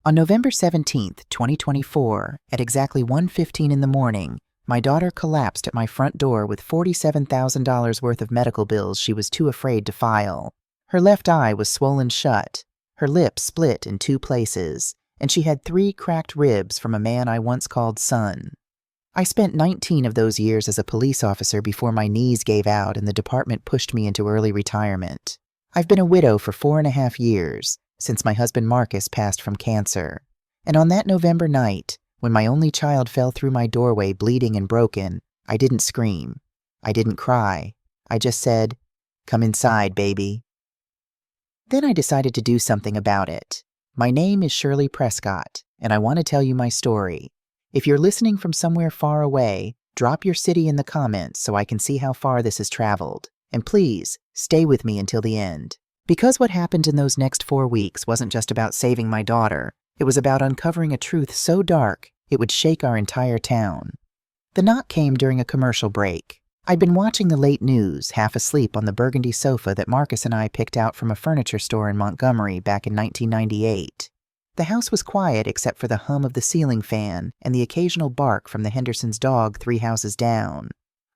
On November 17th, 2024, at exactly 1:15 in the morning, my daughter collapsed at my front door with $47,000 worth of medical bills she was too afraid to file. Her left eye was swollen shut, her lip split in 2 places, and she had 3 cracked ribs from a man I once called son. I spent 19 of those years as a police officer before my knees gave out and the department pushed me into early retirement. I've been a widow for 4.5 years, since my husband Marcus passed from cancer. And on that November night, when my only child fell through my doorway bleeding and broken, I didn't scream. I didn't cry. I just said, "Come inside, baby." Then I decided to do something about it. My name is Shirley Prescott, and I want to tell you my story. If you're listening from somewhere far away, drop your city in the comments so I can see how far this has traveled. And please, stay with me until the end. Because what happened in those next 4 weeks wasn't just about saving my daughter, it was about uncovering a truth so dark it would shake our entire town. The knock came during a commercial break. I'd been watching the late news, half asleep on the burgundy sofa that Marcus and I picked out from a furniture store in Montgomery back in 1998. The house was quiet except for the hum of the ceiling fan and the occasional bark from the Hendersons' dog 3 houses down.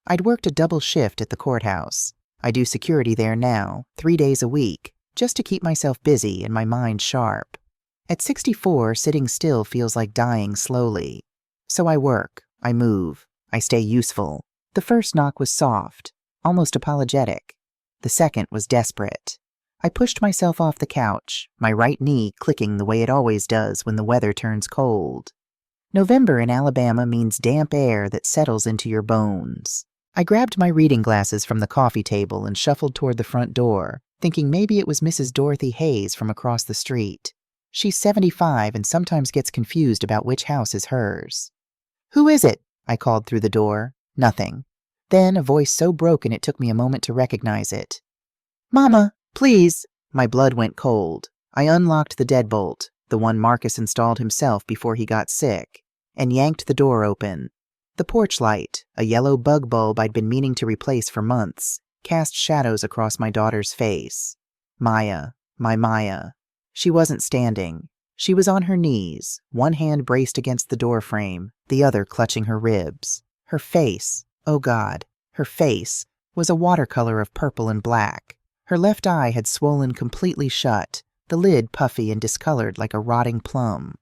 I'd worked a double shift at the courthouse. I do security there now, 3 days a week, just to keep myself busy and my mind sharp. At 64, sitting still feels like dying slowly. So I work, I move, I stay useful. The first knock was soft, almost apologetic. The second was desperate. I pushed myself off the couch, my right knee clicking the way it always does when the weather turns cold. November in Alabama means damp air that settles into your bones. I grabbed my reading glasses from the coffee table and shuffled toward the front door, thinking maybe it was Mrs. Dorothy Hayes from across the street. She's 75 and sometimes gets confused about which house is hers. "Who is it?" I called through the door. Nothing. Then a voice so broken it took me a moment to recognize it. "Mama, please." My blood went cold. I unlocked the deadbolt, the one Marcus installed himself before he got sick, and yanked the door open. The porch light, a yellow bug bulb I'd been meaning to replace for months, cast shadows across my daughter's face. Maya, my Maya. She wasn't standing. She was on her knees, one hand braced against the doorframe, the other clutching her ribs. Her face, oh God, her face, was a watercolor of purple and black. Her left eye had swollen completely shut, the lid puffy and discolored like a rotting plum.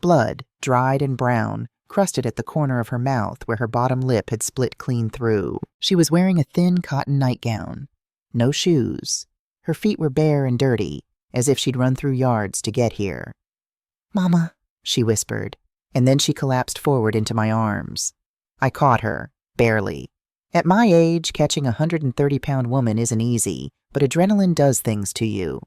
Blood, dried and brown, crusted at the corner of her mouth where her bottom lip had split clean through. She was wearing a thin cotton nightgown. No shoes. Her feet were bare and dirty, as if she'd run through yards to get here. "Mama," she whispered, and then she collapsed forward into my arms. I caught her, barely. At my age, catching a 130-pound woman isn't easy, but adrenaline does things to you.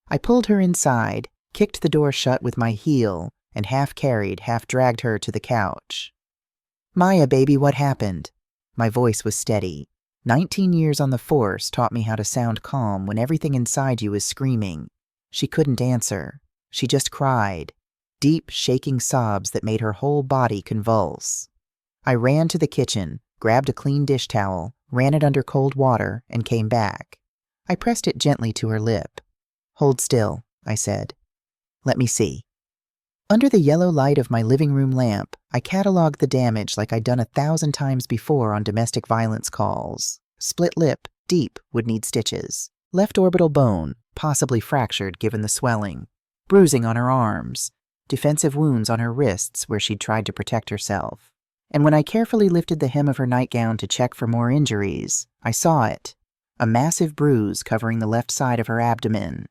I pulled her inside, kicked the door shut with my heel, and half-carried, half-dragged her to the couch. "Maya, baby, what happened?" My voice was steady. 19 years on the force taught me how to sound calm when everything inside you is screaming. She couldn't answer. She just cried. Deep, shaking sobs that made her whole body convulse. I ran to the kitchen, grabbed a clean dish towel, ran it under cold water, and came back. I pressed it gently to her lip. "Hold still," I said. "Let me see." Under the yellow light of my living room lamp, I cataloged the damage like I'd done 1,000 times before on domestic violence calls. Split lip, deep, would need stitches. Left orbital bone, possibly fractured given the swelling. Bruising on her arms. Defensive wounds on her wrists where she'd tried to protect herself. And when I carefully lifted the hem of her nightgown to check for more injuries, I saw it. A massive bruise covering the left side of her abdomen.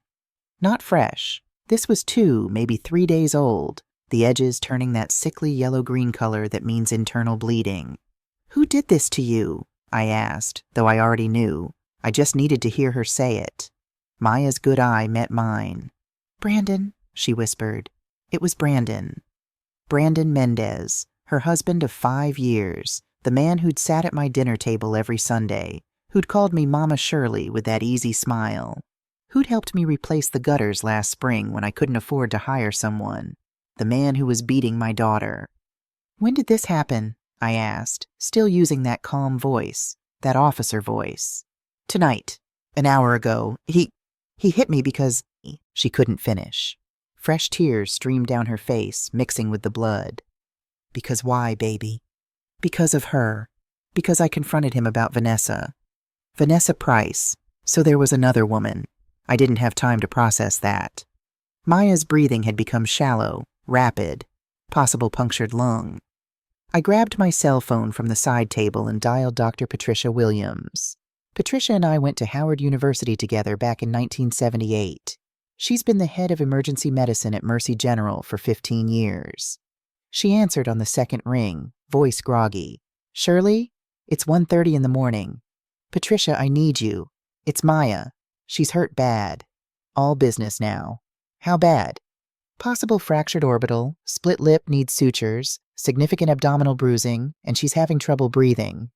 Not fresh. This was 2, maybe 3 days old, the edges turning that sickly yellow-green color that means internal bleeding. "Who did this to you?" I asked, though I already knew. I just needed to hear her say it. Maya's good eye met mine. "Brandon," she whispered. It was Brandon. Brandon Mendez, her husband of 5 years, the man who'd sat at my dinner table every Sunday, who'd called me Mama Shirley with that easy smile, who'd helped me replace the gutters last spring when I couldn't afford to hire someone, the man who was beating my daughter. "When did this happen?" I asked, still using that calm voice, that officer voice. "Tonight. An hour ago. He hit me because..." She couldn't finish. Fresh tears streamed down her face, mixing with the blood. Because why, baby? Because of her. Because I confronted him about Vanessa. Vanessa Price. So there was another woman. I didn't have time to process that. Maya's breathing had become shallow, rapid, possible punctured lung. I grabbed my cell phone from the side table and dialed Dr. Patricia Williams. Patricia and I went to Howard University together back in 1978. She's been the head of emergency medicine at Mercy General for 15 years. She answered on the second ring, voice groggy. Shirley, it's 1:30 in the morning. Patricia, I need you. It's Maya. She's hurt bad. All business now. How bad? Possible fractured orbital, split lip needs sutures, significant abdominal bruising, and she's having trouble breathing.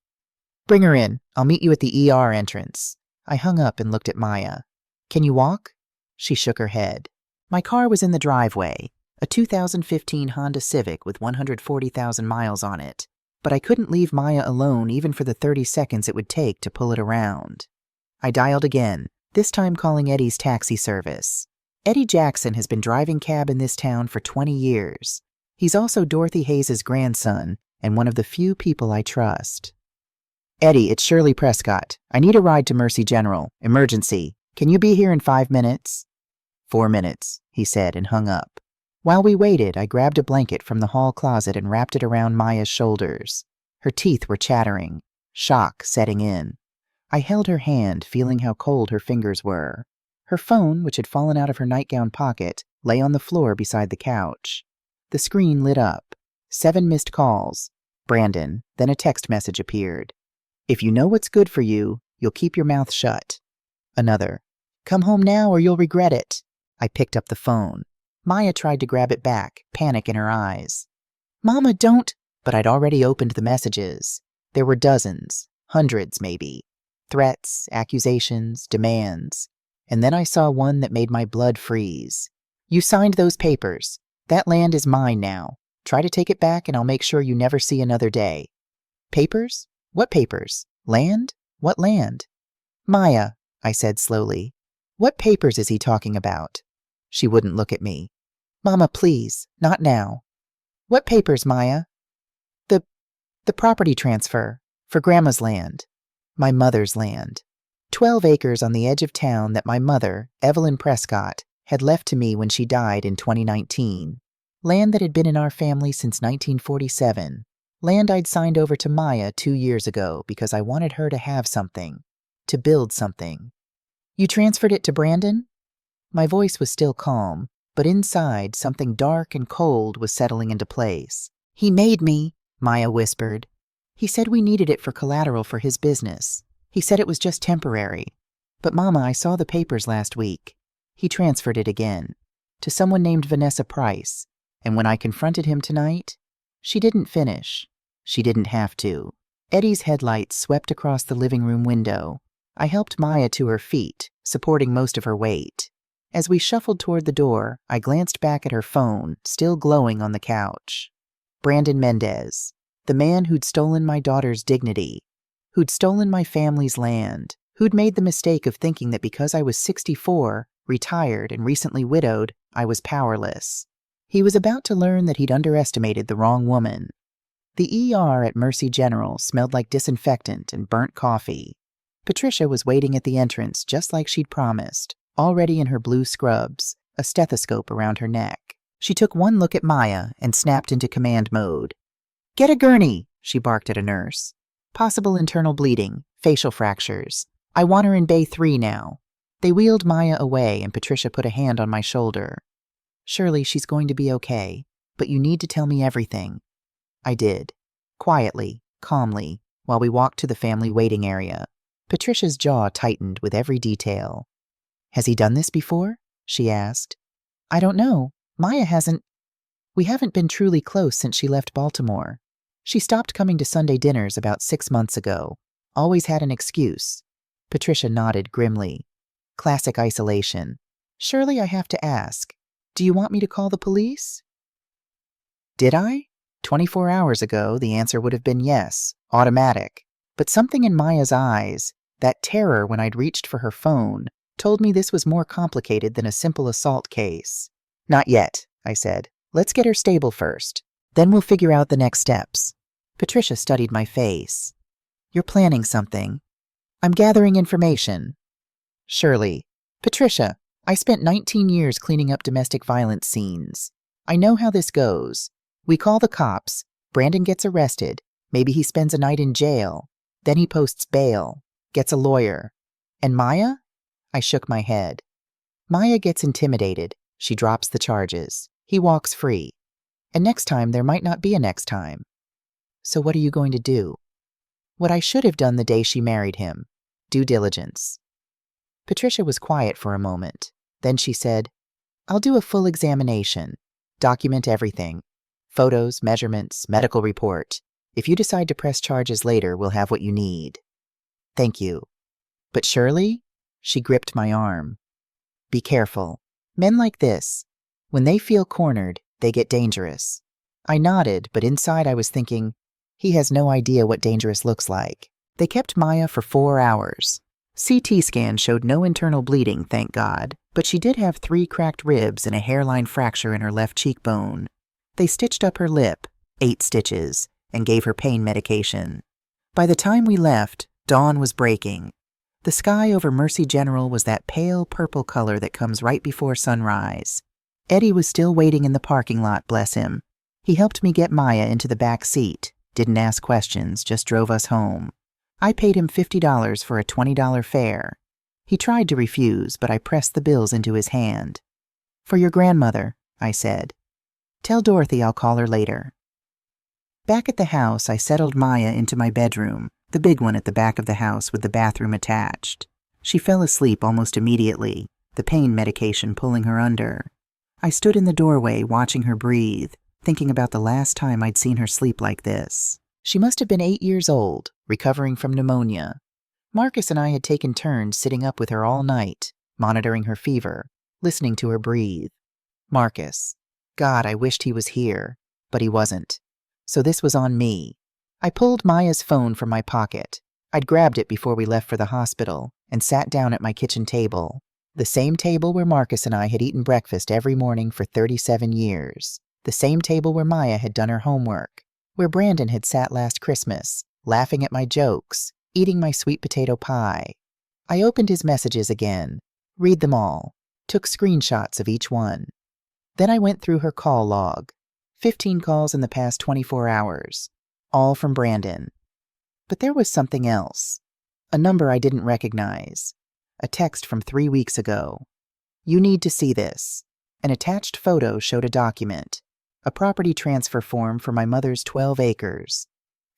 Bring her in. I'll meet you at the ER entrance. I hung up and looked at Maya. Can you walk? She shook her head. My car was in the driveway, a 2015 Honda Civic with 140,000 miles on it, but I couldn't leave Maya alone even for the 30 seconds it would take to pull it around. I dialed again, this time calling Eddie's taxi service. Eddie Jackson has been driving cab in this town for 20 years. He's also Dorothy Hayes' grandson and one of the few people I trust. Eddie, it's Shirley Prescott. I need a ride to Mercy General. Emergency. Can you be here in 5 minutes? 4 minutes, he said and hung up. While we waited, I grabbed a blanket from the hall closet and wrapped it around Maya's shoulders. Her teeth were chattering, shock setting in. I held her hand, feeling how cold her fingers were. Her phone, which had fallen out of her nightgown pocket, lay on the floor beside the couch. The screen lit up. 7 missed calls. Brandon, then a text message appeared. If you know what's good for you, you'll keep your mouth shut. Another. Come home now or you'll regret it. I picked up the phone. Maya tried to grab it back, panic in her eyes. Mama, don't. But I'd already opened the messages. There were dozens, hundreds maybe. Threats, accusations, demands. And then I saw one that made my blood freeze. You signed those papers. That land is mine now. Try to take it back and I'll make sure you never see another day. Papers? What papers? Land? What land? Maya, I said slowly. What papers is he talking about? She wouldn't look at me. Mama, please, not now. What papers, Maya? The property transfer for Grandma's land. My mother's land. 12 acres on the edge of town that my mother, Evelyn Prescott, had left to me when she died in 2019. Land that had been in our family since 1947. Land I'd signed over to Maya 2 years ago because I wanted her to have something, to build something. You transferred it to Brandon? My voice was still calm, but inside something dark and cold was settling into place. He made me, Maya whispered. He said we needed it for collateral for his business. He said it was just temporary. But Mama, I saw the papers last week. He transferred it again, to someone named Vanessa Price, and when I confronted him tonight, she didn't finish. She didn't have to. Eddie's headlights swept across the living room window. I helped Maya to her feet, supporting most of her weight. As we shuffled toward the door, I glanced back at her phone, still glowing on the couch. Brandon Mendez, the man who'd stolen my daughter's dignity, who'd stolen my family's land, who'd made the mistake of thinking that because I was 64, retired, and recently widowed, I was powerless. He was about to learn that he'd underestimated the wrong woman. The ER at Mercy General smelled like disinfectant and burnt coffee. Patricia was waiting at the entrance just like she'd promised, already in her blue scrubs, a stethoscope around her neck. She took one look at Maya and snapped into command mode. Get a gurney, she barked at a nurse. Possible internal bleeding, facial fractures. I want her in Bay 3 now. They wheeled Maya away and Patricia put a hand on my shoulder. Shirley, she's going to be okay, but you need to tell me everything. I did. Quietly, calmly, while we walked to the family waiting area. Patricia's jaw tightened with every detail. Has he done this before? She asked. I don't know. Maya hasn't. We haven't been truly close since she left Baltimore. She stopped coming to Sunday dinners about 6 months ago. Always had an excuse. Patricia nodded grimly. Classic isolation. Surely I have to ask. Do you want me to call the police? Did I? 24 hours ago, the answer would have been yes, automatic. But something in Maya's eyes, that terror when I'd reached for her phone, told me this was more complicated than a simple assault case. Not yet, I said. Let's get her stable first. Then we'll figure out the next steps. Patricia studied my face. You're planning something. I'm gathering information. Surely. Patricia, I spent 19 years cleaning up domestic violence scenes. I know how this goes. We call the cops. Brandon gets arrested. Maybe he spends a night in jail. Then he posts bail. Gets a lawyer. And Maya? I shook my head. Maya gets intimidated. She drops the charges. He walks free. And next time there might not be a next time. So what are you going to do? What I should have done the day she married him. Due diligence. Patricia was quiet for a moment. Then she said, I'll do a full examination. Document everything. Photos, measurements, medical report. If you decide to press charges later, we'll have what you need. Thank you. But Shirley? She gripped my arm. Be careful. Men like this, when they feel cornered, they get dangerous. I nodded, but inside I was thinking, he has no idea what dangerous looks like. They kept Maya for 4 hours. CT scan showed no internal bleeding, thank God, but she did have 3 cracked ribs and a hairline fracture in her left cheekbone. They stitched up her lip, 8 stitches, and gave her pain medication. By the time we left, dawn was breaking. The sky over Mercy General was that pale purple color that comes right before sunrise. Eddie was still waiting in the parking lot, bless him. He helped me get Maya into the back seat, didn't ask questions, just drove us home. I paid him $50 for a $20 fare. He tried to refuse, but I pressed the bills into his hand. For your grandmother, I said. Tell Dorothy I'll call her later. Back at the house, I settled Maya into my bedroom, the big one at the back of the house with the bathroom attached. She fell asleep almost immediately, the pain medication pulling her under. I stood in the doorway watching her breathe, thinking about the last time I'd seen her sleep like this. She must have been 8 years old, recovering from pneumonia. Marcus and I had taken turns sitting up with her all night, monitoring her fever, listening to her breathe. Marcus. God, I wished he was here, but he wasn't. So this was on me. I pulled Maya's phone from my pocket. I'd grabbed it before we left for the hospital and sat down at my kitchen table, the same table where Marcus and I had eaten breakfast every morning for 37 years, the same table where Maya had done her homework, where Brandon had sat last Christmas, laughing at my jokes, eating my sweet potato pie. I opened his messages again, read them all, took screenshots of each one. Then I went through her call log, 15 calls in the past 24 hours, all from Brandon. But there was something else, a number I didn't recognize, a text from 3 weeks ago. You need to see this. An attached photo showed a document, a property transfer form for my mother's 12 acres,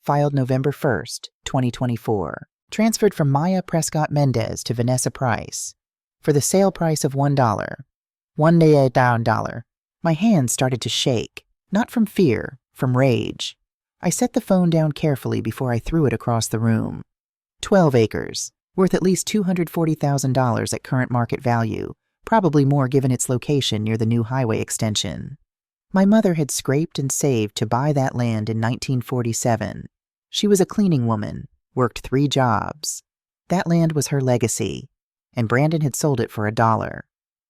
filed November 1st, 2024, transferred from Maya Prescott Mendez to Vanessa Price, for the sale price of $1. $1. My hands started to shake, not from fear, from rage. I set the phone down carefully before I threw it across the room. 12 acres, worth at least $240,000 at current market value, probably more given its location near the new highway extension. My mother had scraped and saved to buy that land in 1947. She was a cleaning woman, worked 3 jobs. That land was her legacy, and Brandon had sold it for $1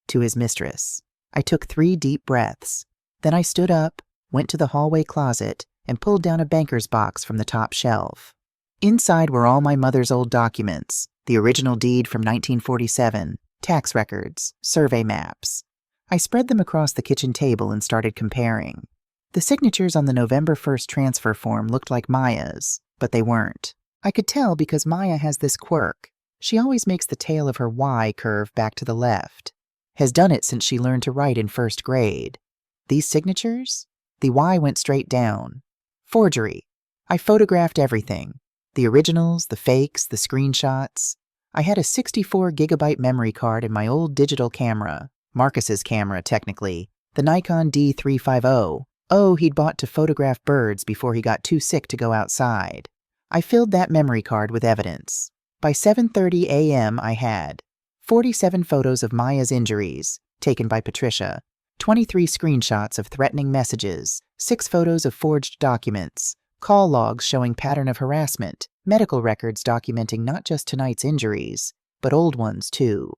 to his mistress. I took 3 deep breaths. Then I stood up, went to the hallway closet, and pulled down a banker's box from the top shelf. Inside were all my mother's old documents, the original deed from 1947, tax records, survey maps. I spread them across the kitchen table and started comparing. The signatures on the November 1st transfer form looked like Maya's, but they weren't. I could tell because Maya has this quirk. She always makes the tail of her Y curve back to the left. Has done it since she learned to write in 1st grade. These signatures? The Y went straight down. Forgery. I photographed everything. The originals, the fakes, the screenshots. I had a 64-gigabyte memory card in my old digital camera, Marcus's camera technically, the Nikon D350. Oh, he'd bought to photograph birds before he got too sick to go outside. I filled that memory card with evidence. By 7:30 a.m. I had 47 photos of Maya's injuries, taken by Patricia, 23 screenshots of threatening messages, 6 photos of forged documents, call logs showing pattern of harassment, medical records documenting not just tonight's injuries, but old ones too.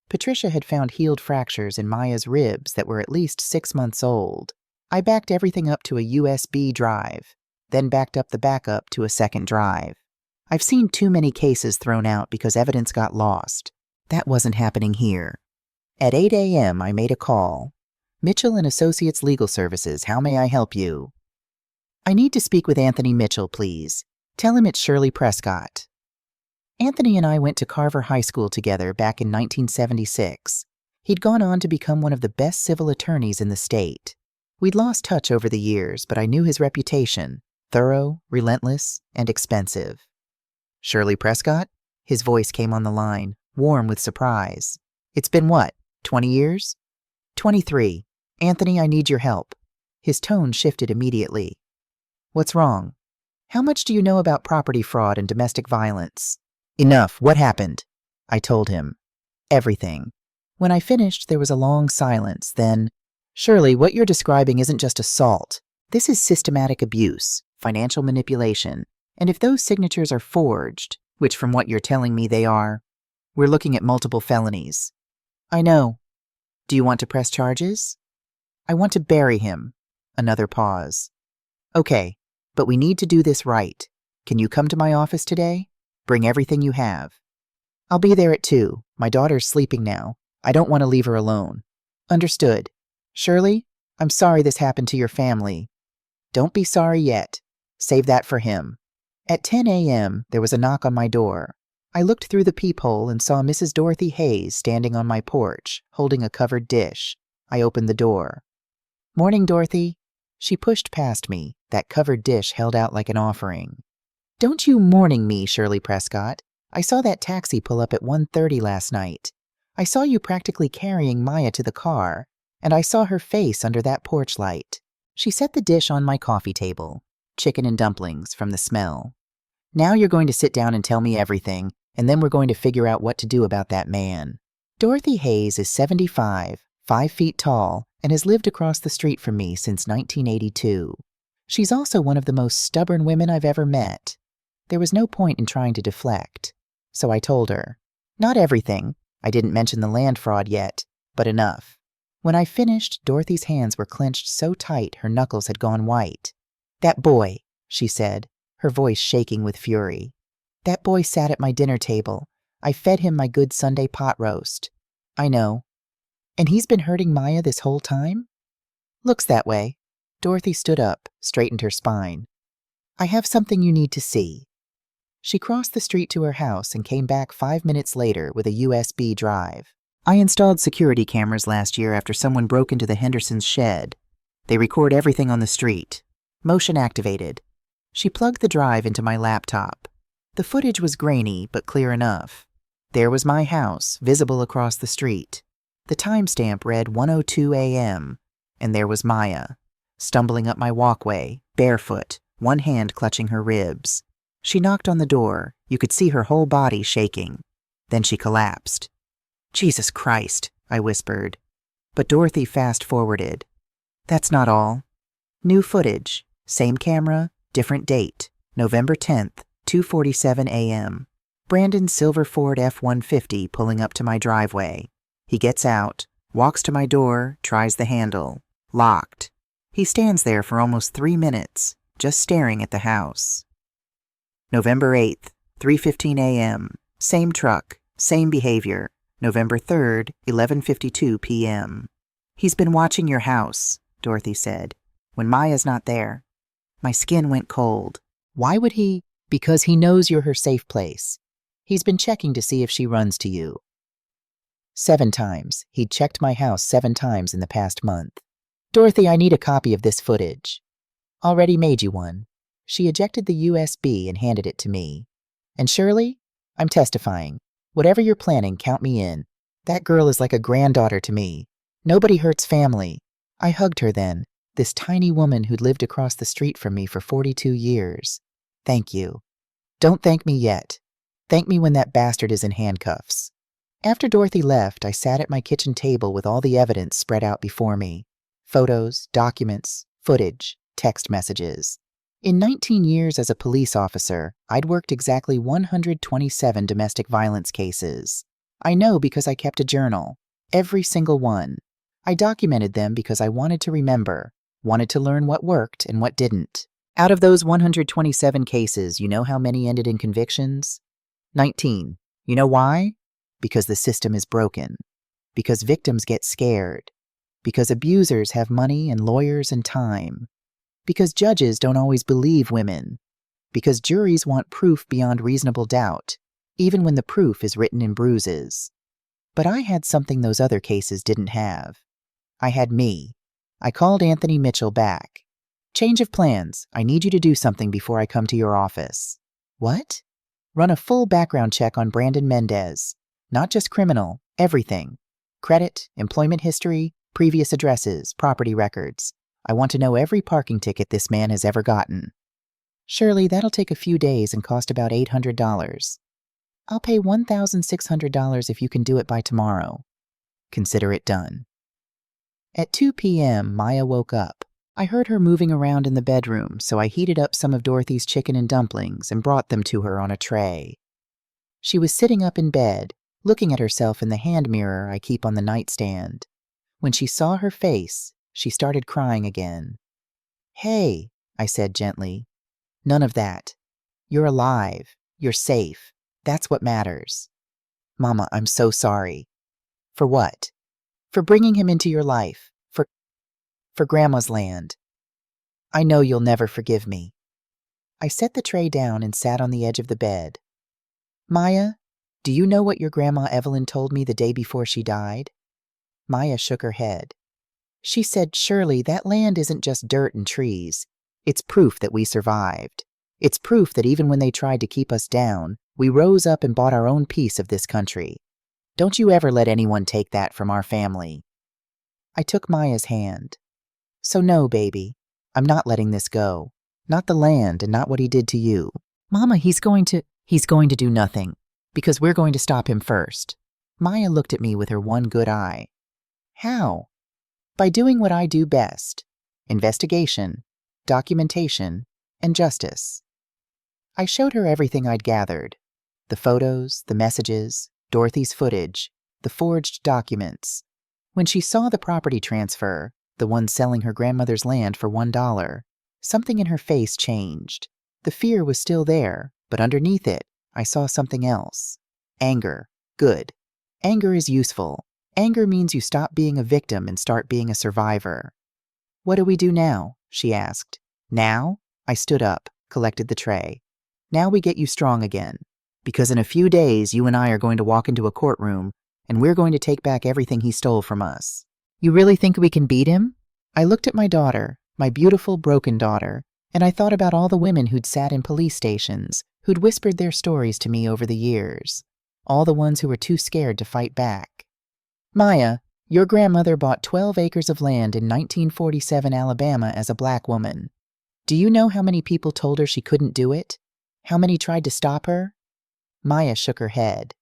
Patricia had found healed fractures in Maya's ribs that were at least 6 months old. I backed everything up to a USB drive, then backed up the backup to a second drive. I've seen too many cases thrown out because evidence got lost. That wasn't happening here. At 8 a.m., I made a call. Mitchell and Associates Legal Services, how may I help you? I need to speak with Anthony Mitchell, please. Tell him it's Shirley Prescott. Anthony and I went to Carver High School together back in 1976. He'd gone on to become one of the best civil attorneys in the state. We'd lost touch over the years, but I knew his reputation: thorough, relentless, and expensive. Shirley Prescott? His voice came on the line, warm with surprise. It's been what, 20 years? 23. Anthony, I need your help. His tone shifted immediately. What's wrong? How much do you know about property fraud and domestic violence? Enough. What happened? I told him. Everything. When I finished, there was a long silence. Then, Shirley, what you're describing isn't just assault. This is systematic abuse, financial manipulation. And if those signatures are forged, which from what you're telling me they are, we're looking at multiple felonies. I know. Do you want to press charges? I want to bury him. Another pause. Okay, but we need to do this right. Can you come to my office today? Bring everything you have. I'll be there at 2. My daughter's sleeping now. I don't want to leave her alone. Understood. Shirley, I'm sorry this happened to your family. Don't be sorry yet. Save that for him. At 10 a.m., there was a knock on my door. I looked through the peephole and saw Mrs. Dorothy Hayes standing on my porch, holding a covered dish. I opened the door. Morning, Dorothy. She pushed past me, that covered dish held out like an offering. Don't you morning me, Shirley Prescott. I saw that taxi pull up at 1:30 last night. I saw you practically carrying Maya to the car, and I saw her face under that porch light. She set the dish on my coffee table, chicken and dumplings from the smell. Now you're going to sit down and tell me everything, and then we're going to figure out what to do about that man. Dorothy Hayes is 75, 5 feet tall, and has lived across the street from me since 1982. She's also one of the most stubborn women I've ever met. There was no point in trying to deflect, so I told her. Not everything. I didn't mention the land fraud yet, but enough. When I finished, Dorothy's hands were clenched so tight her knuckles had gone white. That boy, she said, her voice shaking with fury. That boy sat at my dinner table. I fed him my good Sunday pot roast. I know. And he's been hurting Maya this whole time? Looks that way. Dorothy stood up, straightened her spine. I have something you need to see. She crossed the street to her house and came back 5 minutes later with a USB drive. I installed security cameras last year after someone broke into the Hendersons' shed. They record everything on the street. Motion activated. She plugged the drive into my laptop. The footage was grainy, but clear enough. There was my house, visible across the street. The timestamp read 1:02 a.m., and there was Maya, stumbling up my walkway, barefoot, one hand clutching her ribs. She knocked on the door. You could see her whole body shaking. Then she collapsed. Jesus Christ, I whispered. But Dorothy fast-forwarded. That's not all. New footage. Same camera, different date. November 10th, 2:47 a.m. Brandon's silver Ford F-150 pulling up to my driveway. He gets out, walks to my door, tries the handle. Locked. He stands there for almost 3 minutes, just staring at the house. November 8th, 3:15 a.m. Same truck, same behavior. November 3rd, 11:52 p.m. He's been watching your house, Dorothy said, when Maya's not there. My skin went cold. Why would he? Because he knows you're her safe place. He's been checking to see if she runs to you. 7 times. He'd checked my house 7 times in the past month. Dorothy, I need a copy of this footage. Already made you one. She ejected the USB and handed it to me. And Shirley, I'm testifying. Whatever you're planning, count me in. That girl is like a granddaughter to me. Nobody hurts family. I hugged her then, this tiny woman who'd lived across the street from me for 42 years. Thank you. Don't thank me yet. Thank me when that bastard is in handcuffs. After Dorothy left, I sat at my kitchen table with all the evidence spread out before me. Photos, documents, footage, text messages. In 19 years as a police officer, I'd worked exactly 127 domestic violence cases. I know because I kept a journal. Every single one. I documented them because I wanted to remember, wanted to learn what worked and what didn't. Out of those 127 cases, you know how many ended in convictions? 19. You know why? Because the system is broken. Because victims get scared. Because abusers have money and lawyers and time. Because judges don't always believe women. Because juries want proof beyond reasonable doubt, even when the proof is written in bruises. But I had something those other cases didn't have. I had me. I called Anthony Mitchell back. Change of plans. I need you to do something before I come to your office. What? Run a full background check on Brandon Mendez. Not just criminal, everything. Credit, employment history, previous addresses, property records. I want to know every parking ticket this man has ever gotten. Shirley, that'll take a few days and cost about $800. I'll pay $1,600 if you can do it by tomorrow. Consider it done. At 2 p.m., Maya woke up. I heard her moving around in the bedroom, so I heated up some of Dorothy's chicken and dumplings and brought them to her on a tray. She was sitting up in bed, looking at herself in the hand mirror I keep on the nightstand. When she saw her face, she started crying again. Hey, I said gently. None of that. You're alive. You're safe. That's what matters. Mama, I'm so sorry. For what? For bringing him into your life. For Grandma's land. I know you'll never forgive me. I set the tray down and sat on the edge of the bed. Maya, do you know what your Grandma Evelyn told me the day before she died? Maya shook her head. She said, Shirley, that land isn't just dirt and trees. It's proof that we survived. It's proof that even when they tried to keep us down, we rose up and bought our own piece of this country. Don't you ever let anyone take that from our family. I took Maya's hand. So no, baby, I'm not letting this go. Not the land and not what he did to you. Mama, he's going to do nothing, because we're going to stop him first. Maya looked at me with her one good eye. How? By doing what I do best. Investigation, documentation, and justice. I showed her everything I'd gathered. The photos, the messages, Dorothy's footage, the forged documents. When she saw the property transfer, the one selling her grandmother's land for $1, something in her face changed. The fear was still there, but underneath it, I saw something else. Anger. Good. Anger is useful. Anger means you stop being a victim and start being a survivor. What do we do now? She asked. Now? I stood up, collected the tray. Now we get you strong again. Because in a few days, you and I are going to walk into a courtroom, and we're going to take back everything he stole from us. You really think we can beat him? I looked at my daughter, my beautiful, broken daughter, and I thought about all the women who'd sat in police stations, who'd whispered their stories to me over the years. All the ones who were too scared to fight back. Maya, your grandmother bought 12 acres of land in 1947 Alabama as a black woman. Do you know how many people told her she couldn't do it? How many tried to stop her? Maya shook her head.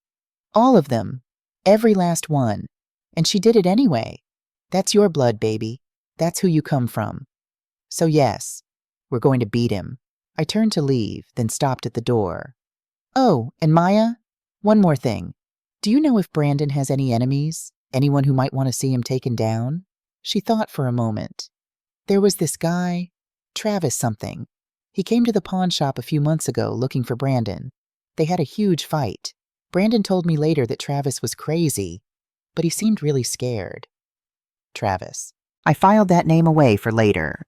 All of them. Every last one. And she did it anyway. That's your blood, baby. That's who you come from. So yes, we're going to beat him. I turned to leave, then stopped at the door. Oh, and Maya, one more thing. Do you know if Brandon has any enemies? Anyone who might want to see him taken down? She thought for a moment. There was this guy, Travis something. He came to the pawn shop a few months ago looking for Brandon. They had a huge fight. Brandon told me later that Travis was crazy, but he seemed really scared. Travis. I filed that name away for later.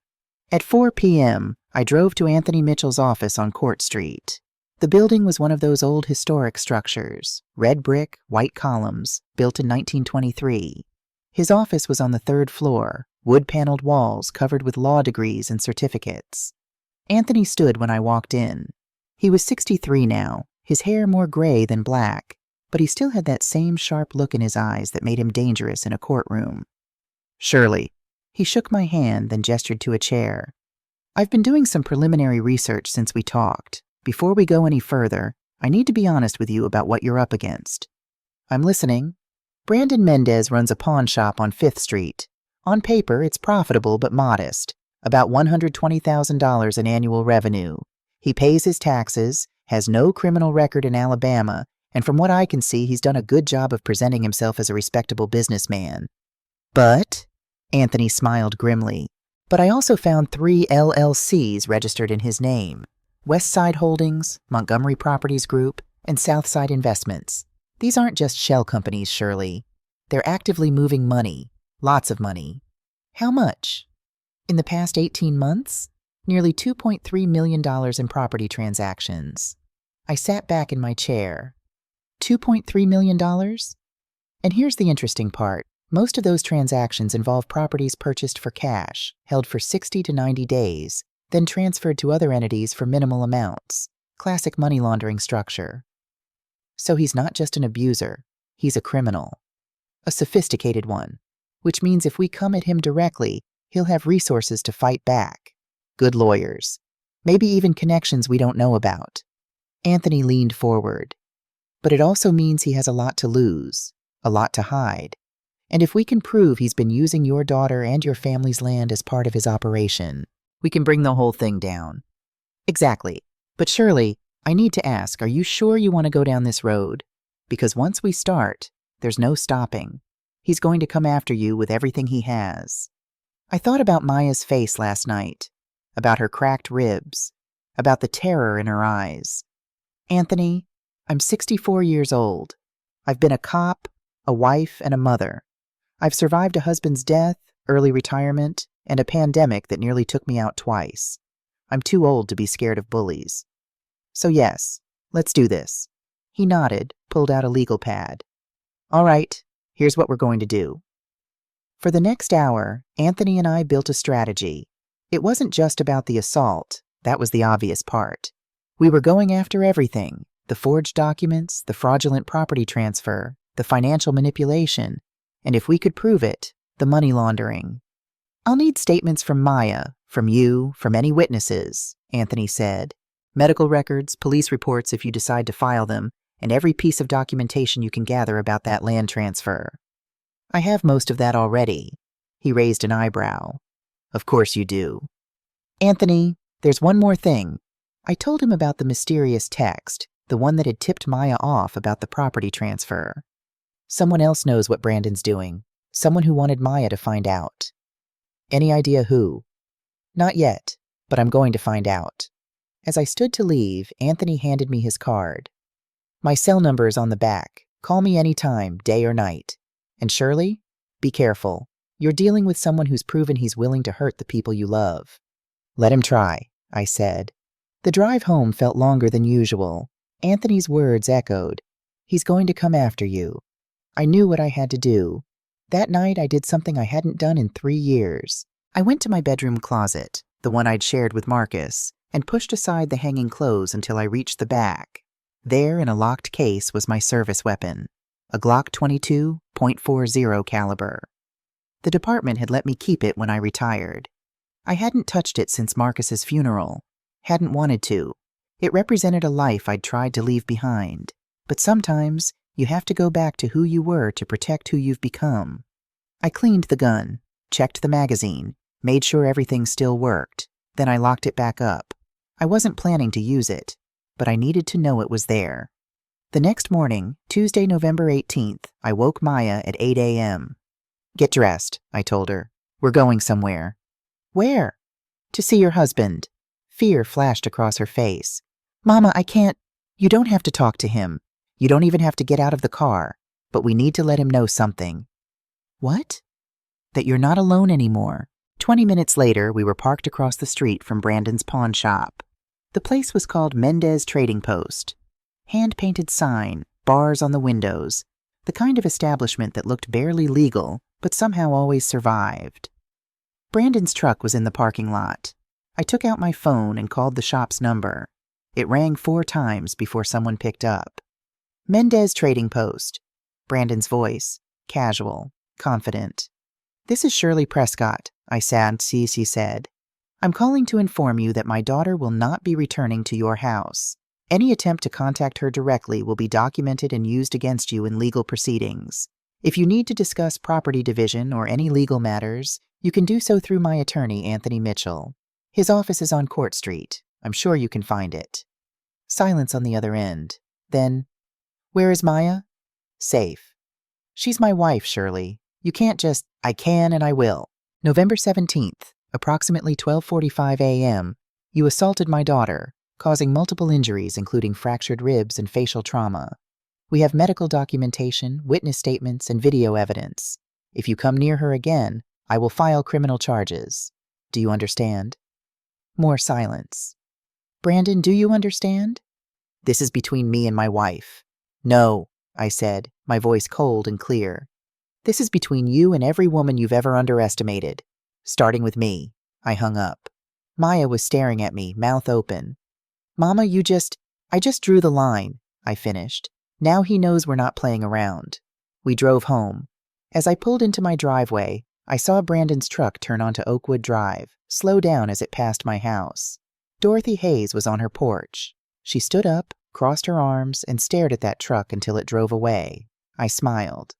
At 4 p.m., I drove to Anthony Mitchell's office on Court Street. The building was one of those old historic structures, red brick, white columns, built in 1923. His office was on the 3rd floor, wood-paneled walls covered with law degrees and certificates. Anthony stood when I walked in. He was 63 now, his hair more gray than black, but he still had that same sharp look in his eyes that made him dangerous in a courtroom. Shirley. He shook my hand, then gestured to a chair. I've been doing some preliminary research since we talked. Before we go any further, I need to be honest with you about what you're up against. I'm listening. Brandon Mendez runs a pawn shop on 5th Street. On paper, it's profitable but modest, about $120,000 in annual revenue. He pays his taxes, has no criminal record in Alabama, And from what I can see, he's done a good job of presenting himself as a respectable businessman. But, Anthony smiled grimly, but I also found 3 LLCs registered in his name: Westside Holdings, Montgomery Properties Group, and Southside Investments. These aren't just shell companies, Shirley. They're actively moving money, lots of money. How much? In the past 18 months? Nearly $2.3 million in property transactions. I sat back in my chair. $2.3 million? And here's the interesting part. Most of those transactions involve properties purchased for cash, held for 60 to 90 days, then transferred to other entities for minimal amounts. Classic money laundering structure. So he's not just an abuser, he's a criminal. A sophisticated one, which means if we come at him directly, he'll have resources to fight back. Good lawyers. Maybe even connections we don't know about. Anthony leaned forward. But it also means he has a lot to lose, a lot to hide. And if we can prove he's been using your daughter and your family's land as part of his operation, we can bring the whole thing down. Exactly. But Shirley, I need to ask, are you sure you want to go down this road? Because once we start, there's no stopping. He's going to come after you with everything he has. I thought about Maya's face last night, about her cracked ribs, about the terror in her eyes. Anthony, I'm 64 years old. I've been a cop, a wife, and a mother. I've survived a husband's death, early retirement, and a pandemic that nearly took me out twice. I'm too old to be scared of bullies. So yes, let's do this. He nodded, pulled out a legal pad. All right, here's what we're going to do. For the next hour, Anthony and I built a strategy. It wasn't just about the assault. That was the obvious part. We were going after everything: the forged documents, the fraudulent property transfer, the financial manipulation, and if we could prove it, the money laundering. I'll need statements from Maya, from you, from any witnesses, Anthony said. Medical records, police reports if you decide to file them, and every piece of documentation you can gather about that land transfer. I have most of that already. He raised an eyebrow. Of course you do. Anthony, there's one more thing. I told him about the mysterious text, the one that had tipped Maya off about the property transfer. Someone else knows what Brandon's doing. Someone who wanted Maya to find out. Any idea who? Not yet, but I'm going to find out. As I stood to leave, Anthony handed me his card. My cell number is on the back. Call me anytime, day or night. And Shirley, be careful. You're dealing with someone who's proven he's willing to hurt the people you love. Let him try, I said. The drive home felt longer than usual. Anthony's words echoed. He's going to come after you. I knew what I had to do. That night I did something I hadn't done in 3 years. I went to my bedroom closet, the one I'd shared with Marcus, and pushed aside the hanging clothes until I reached the back. There, in a locked case, was my service weapon, a Glock 22 .40 caliber. The department had let me keep it when I retired. I hadn't touched it since Marcus's funeral. Hadn't wanted to. It represented a life I'd tried to leave behind. But sometimes, you have to go back to who you were to protect who you've become. I cleaned the gun, checked the magazine, made sure everything still worked. Then I locked it back up. I wasn't planning to use it, but I needed to know it was there. The next morning, Tuesday, November 18th, I woke Maya at 8 a.m. Get dressed, I told her. We're going somewhere. Where? To see your husband. Fear flashed across her face. Mama, I can't. You don't have to talk to him. You don't even have to get out of the car. But we need to let him know something. What? That you're not alone anymore. 20 minutes later, we were parked across the street from Brandon's pawn shop. The place was called Mendez Trading Post. Hand-painted sign, bars on the windows, the kind of establishment that looked barely legal, but somehow always survived. Brandon's truck was in the parking lot. I took out my phone and called the shop's number. It rang 4 times before someone picked up. Mendez Trading Post. Brandon's voice, casual, confident. This is Shirley Prescott, I said. I'm calling to inform you that my daughter will not be returning to your house. Any attempt to contact her directly will be documented and used against you in legal proceedings. If you need to discuss property division or any legal matters, you can do so through my attorney, Anthony Mitchell. His office is on Court Street. I'm sure you can find it. Silence on the other end. Then, Where is Maya? Safe. She's my wife, Shirley. You can't just, I can and I will. November 17th, approximately 12:45 a.m., you assaulted my daughter, causing multiple injuries including fractured ribs and facial trauma. We have medical documentation, witness statements, and video evidence. If you come near her again, I will file criminal charges. Do you understand? More silence. Brandon, do you understand? This is between me and my wife. No, I said, my voice cold and clear. This is between you and every woman you've ever underestimated. Starting with me. I hung up. Maya was staring at me, mouth open. Mama, I just drew the line, I finished. Now he knows we're not playing around. We drove home. As I pulled into my driveway, I saw Brandon's truck turn onto Oakwood Drive, slow down as it passed my house. Dorothy Hayes was on her porch. She stood up, crossed her arms, and stared at that truck until it drove away. I smiled.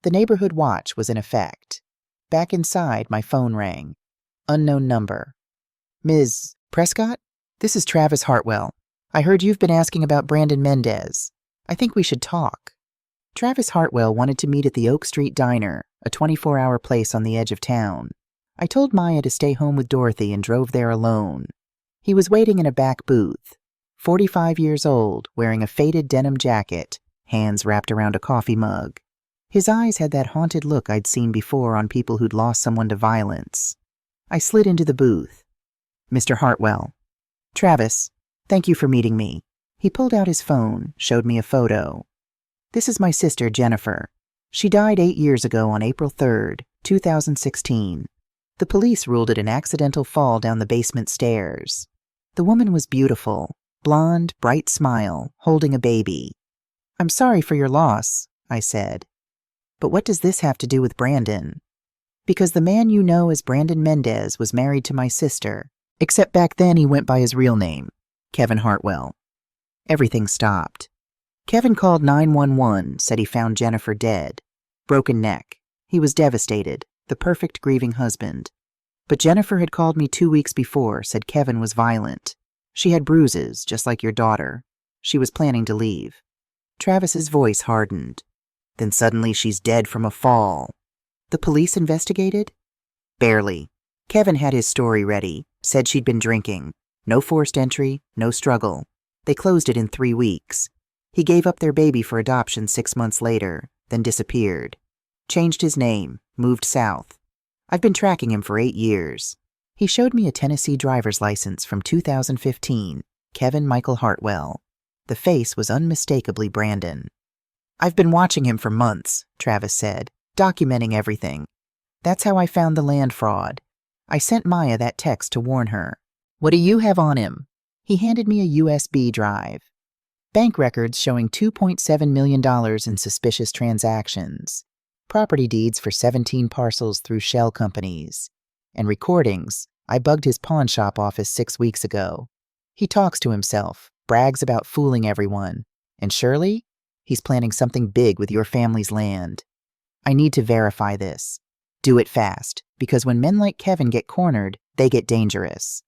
The neighborhood watch was in effect. Back inside, my phone rang. Unknown number. Ms. Prescott? This is Travis Hartwell. I heard you've been asking about Brandon Mendez. I think we should talk. Travis Hartwell wanted to meet at the Oak Street Diner, a 24-hour place on the edge of town. I told Maya to stay home with Dorothy and drove there alone. He was waiting in a back booth. 45 years old, wearing a faded denim jacket, hands wrapped around a coffee mug. His eyes had that haunted look I'd seen before on people who'd lost someone to violence. I slid into the booth. Mr. Hartwell. Travis, thank you for meeting me. He pulled out his phone, showed me a photo. This is my sister, Jennifer. She died 8 years ago on April 3rd, 2016. The police ruled it an accidental fall down the basement stairs. The woman was beautiful, blonde, bright smile, holding a baby. I'm sorry for your loss, I said. But what does this have to do with Brandon? Because the man you know as Brandon Mendez was married to my sister, except back then he went by his real name, Kevin Hartwell. Everything stopped. Kevin called 911, said he found Jennifer dead. Broken neck. He was devastated, the perfect grieving husband. But Jennifer had called me 2 weeks before, said Kevin was violent. She had bruises, just like your daughter. She was planning to leave. Travis's voice hardened. Then suddenly she's dead from a fall. The police investigated? Barely. Kevin had his story ready, said she'd been drinking. No forced entry, no struggle. They closed it in 3 weeks. He gave up their baby for adoption 6 months later, then disappeared. Changed his name, moved south. I've been tracking him for 8 years. He showed me a Tennessee driver's license from 2015, Kevin Michael Hartwell. The face was unmistakably Brandon. I've been watching him for months, Travis said, documenting everything. That's how I found the land fraud. I sent Maya that text to warn her. What do you have on him? He handed me a USB drive. Bank records showing $2.7 million in suspicious transactions. Property deeds for 17 parcels through shell companies. And recordings. I bugged his pawn shop office 6 weeks ago. He talks to himself, brags about fooling everyone. And Shirley? He's planning something big with your family's land. I need to verify this. Do it fast, because when men like Kevin get cornered, they get dangerous.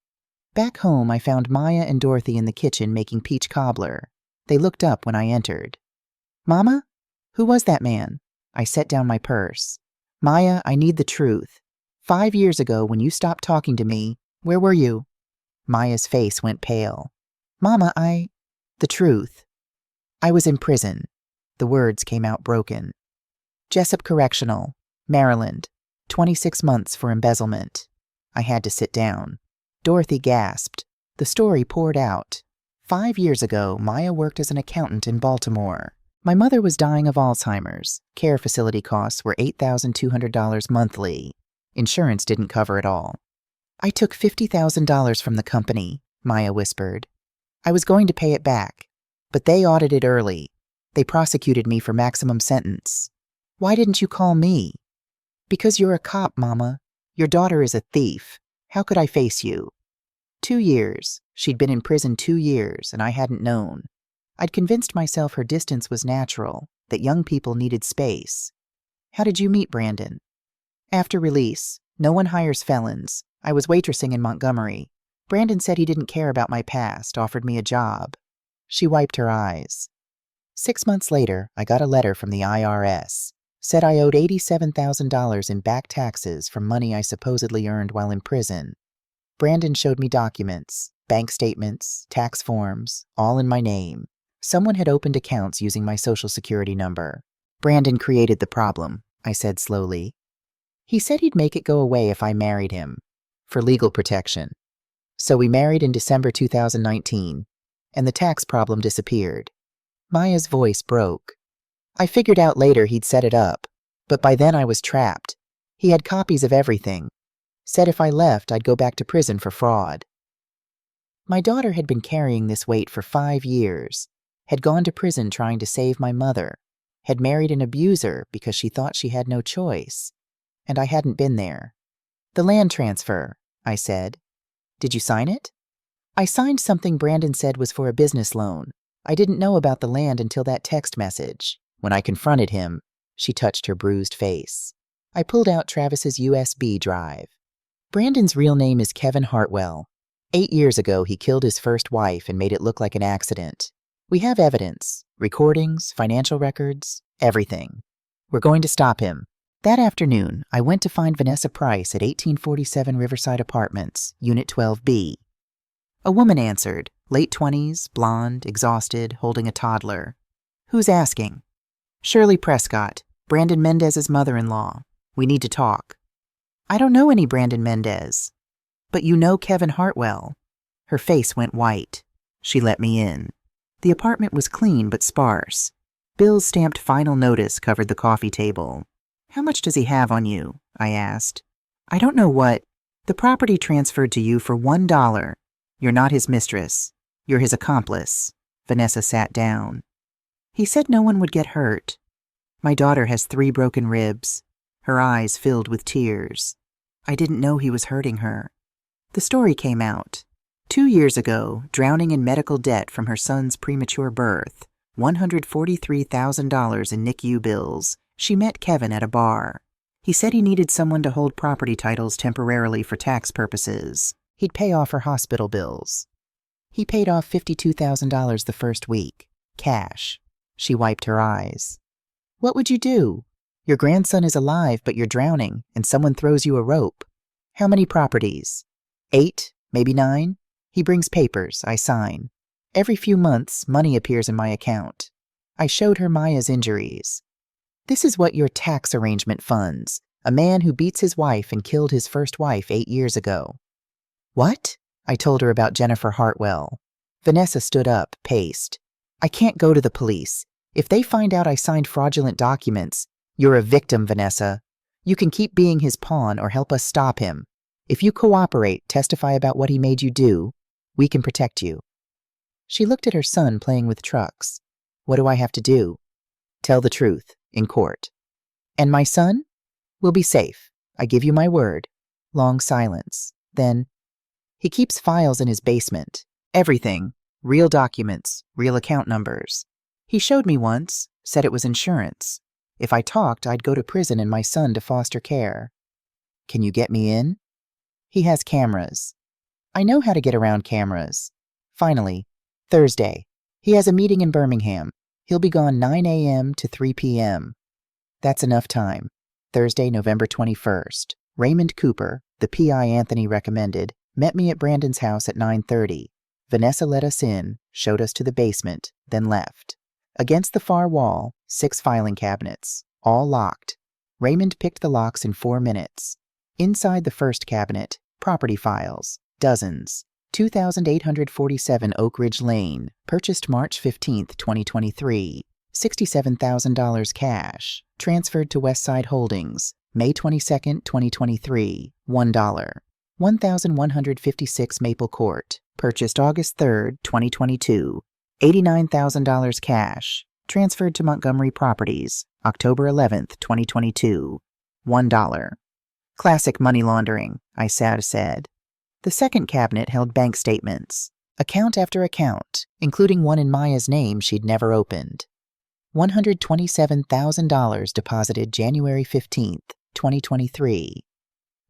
Back home, I found Maya and Dorothy in the kitchen making peach cobbler. They looked up when I entered. Mama? Who was that man? I set down my purse. Maya, I need the truth. 5 years ago, when you stopped talking to me, where were you? Maya's face went pale. Mama, The truth. I was in prison. The words came out broken. Jessup Correctional, Maryland. 26 months for embezzlement. I had to sit down. Dorothy gasped. The story poured out. 5 years ago, Maya worked as an accountant in Baltimore. My mother was dying of Alzheimer's. Care facility costs were $8,200 monthly. Insurance didn't cover it all. I took $50,000 from the company, Maya whispered. I was going to pay it back, but they audited early. They prosecuted me for maximum sentence. Why didn't you call me? Because you're a cop, Mama. Your daughter is a thief. How could I face you? 2 years. She'd been in prison 2 years, and I hadn't known. I'd convinced myself her distance was natural, that young people needed space. How did you meet Brandon? After release. No one hires felons. I was waitressing in Montgomery. Brandon said he didn't care about my past, offered me a job. She wiped her eyes. 6 months later, I got a letter from the IRS. Said I owed $87,000 in back taxes from money I supposedly earned while in prison. Brandon showed me documents, bank statements, tax forms, all in my name. Someone had opened accounts using my social security number. Brandon created the problem, I said slowly. He said he'd make it go away if I married him, for legal protection. So we married in December 2019, and the tax problem disappeared. Maya's voice broke. I figured out later he'd set it up, but by then I was trapped. He had copies of everything. Said if I left, I'd go back to prison for fraud. My daughter had been carrying this weight for 5 years, had gone to prison trying to save my mother, had married an abuser because she thought she had no choice, and I hadn't been there. The land transfer, I said. Did you sign it? I signed something Brandon said was for a business loan. I didn't know about the land until that text message. When I confronted him, she touched her bruised face. I pulled out Travis's USB drive. Brandon's real name is Kevin Hartwell. 8 years ago, he killed his first wife and made it look like an accident. We have evidence, recordings, financial records, everything. We're going to stop him. That afternoon, I went to find Vanessa Price at 1847 Riverside Apartments, Unit 12B. A woman answered, late 20s, blonde, exhausted, holding a toddler. Who's asking? Shirley Prescott, Brandon Mendez's mother-in-law. We need to talk. I don't know any Brandon Mendez. But you know Kevin Hartwell. Her face went white. She let me in. The apartment was clean but sparse. Bill's stamped final notice covered the coffee table. How much does he have on you? I asked. I don't know what. The property transferred to you for $1. You're not his mistress. You're his accomplice. Vanessa sat down. He said no one would get hurt. My daughter has 3 broken ribs. Her eyes filled with tears. I didn't know he was hurting her. The story came out. 2 years ago, drowning in medical debt from her son's premature birth, $143,000 in NICU bills, she met Kevin at a bar. He said he needed someone to hold property titles temporarily for tax purposes. He'd pay off her hospital bills. He paid off $52,000 the first week. Cash. She wiped her eyes. What would you do? Your grandson is alive, but you're drowning, and someone throws you a rope. How many properties? 8, maybe 9? He brings papers, I sign. Every few months, money appears in my account. I showed her Maya's injuries. This is what your tax arrangement funds. A man who beats his wife and killed his first wife 8 years ago. What? I told her about Jennifer Hartwell. Vanessa stood up, paced. I can't go to the police. If they find out I signed fraudulent documents, you're a victim, Vanessa. You can keep being his pawn or help us stop him. If you cooperate, testify about what he made you do, we can protect you. She looked at her son playing with trucks. What do I have to do? Tell the truth, in court. And my son? We'll be safe. I give you my word. Long silence. Then, he keeps files in his basement. Everything. Real documents, real account numbers. He showed me once, said it was insurance. If I talked, I'd go to prison and my son to foster care. Can you get me in? He has cameras. I know how to get around cameras. Finally, Thursday. He has a meeting in Birmingham. He'll be gone 9 a.m. to 3 p.m. That's enough time. Thursday, November 21st. Raymond Cooper, the PI Anthony recommended, met me at Brandon's house at 9:30. Vanessa let us in, showed us to the basement, then left. Against the far wall, 6 filing cabinets, all locked. Raymond picked the locks in 4 minutes. Inside the first cabinet, property files, dozens. 2,847 Oak Ridge Lane, purchased March 15, 2023. $67,000 cash, transferred to Westside Holdings, May 22, 2023. $1. 1,156 Maple Court, purchased August 3, 2022. $89,000 cash, transferred to Montgomery Properties, October 11, 2022. $1. Classic money laundering, I said. The second cabinet held bank statements, account after account, including one in Maya's name she'd never opened. $127,000 deposited January 15, 2023.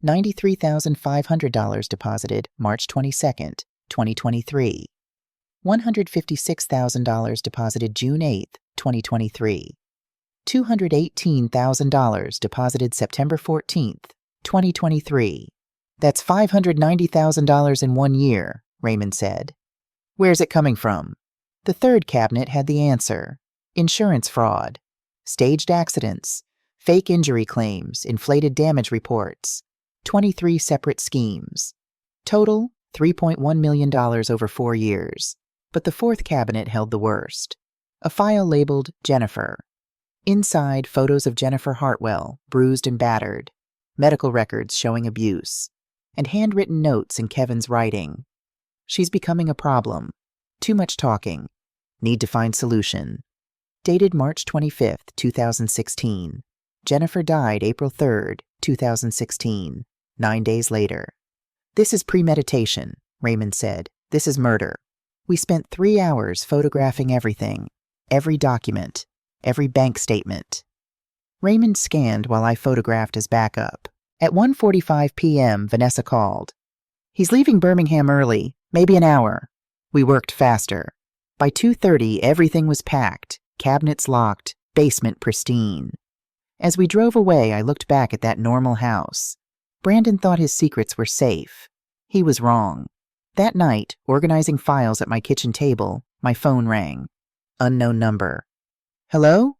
$93,500 deposited March 22, 2023. $156,000 deposited June 8, 2023. $218,000 deposited September 14th, 2023. That's $590,000 in 1 year, Raymond said. Where's it coming from? The third cabinet had the answer. Insurance fraud, staged accidents, fake injury claims, inflated damage reports, 23 separate schemes. Total, $3.1 million over 4 years. But the fourth cabinet held the worst. A file labeled Jennifer. Inside, photos of Jennifer Hartwell, bruised and battered, medical records showing abuse, and handwritten notes in Kevin's writing. She's becoming a problem. Too much talking. Need to find solution. Dated March 25th, 2016. Jennifer died April 3rd, 2016, 9 days later. This is premeditation, Raymond said. This is murder. We spent 3 hours photographing everything, every document, every bank statement. Raymond scanned while I photographed as backup. At 1:45 p.m., Vanessa called. He's leaving Birmingham early, maybe an hour. We worked faster. By 2:30, everything was packed, cabinets locked, basement pristine. As we drove away, I looked back at that normal house. Brandon thought his secrets were safe. He was wrong. That night, organizing files at my kitchen table, my phone rang. Unknown number. Hello?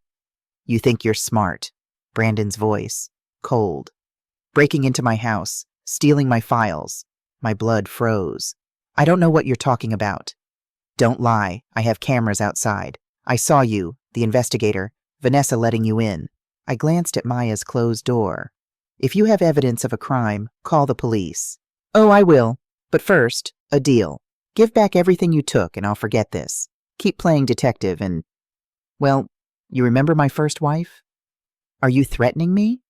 You think you're smart. Brandon's voice. Cold. Breaking into my house, stealing my files. My blood froze. I don't know what you're talking about. Don't lie. I have cameras outside. I saw you, the investigator, Vanessa letting you in. I glanced at Maya's closed door. If you have evidence of a crime, call the police. Oh, I will. But first, a deal. Give back everything you took and I'll forget this. Keep playing detective and... Well, you remember my first wife? Are you threatening me?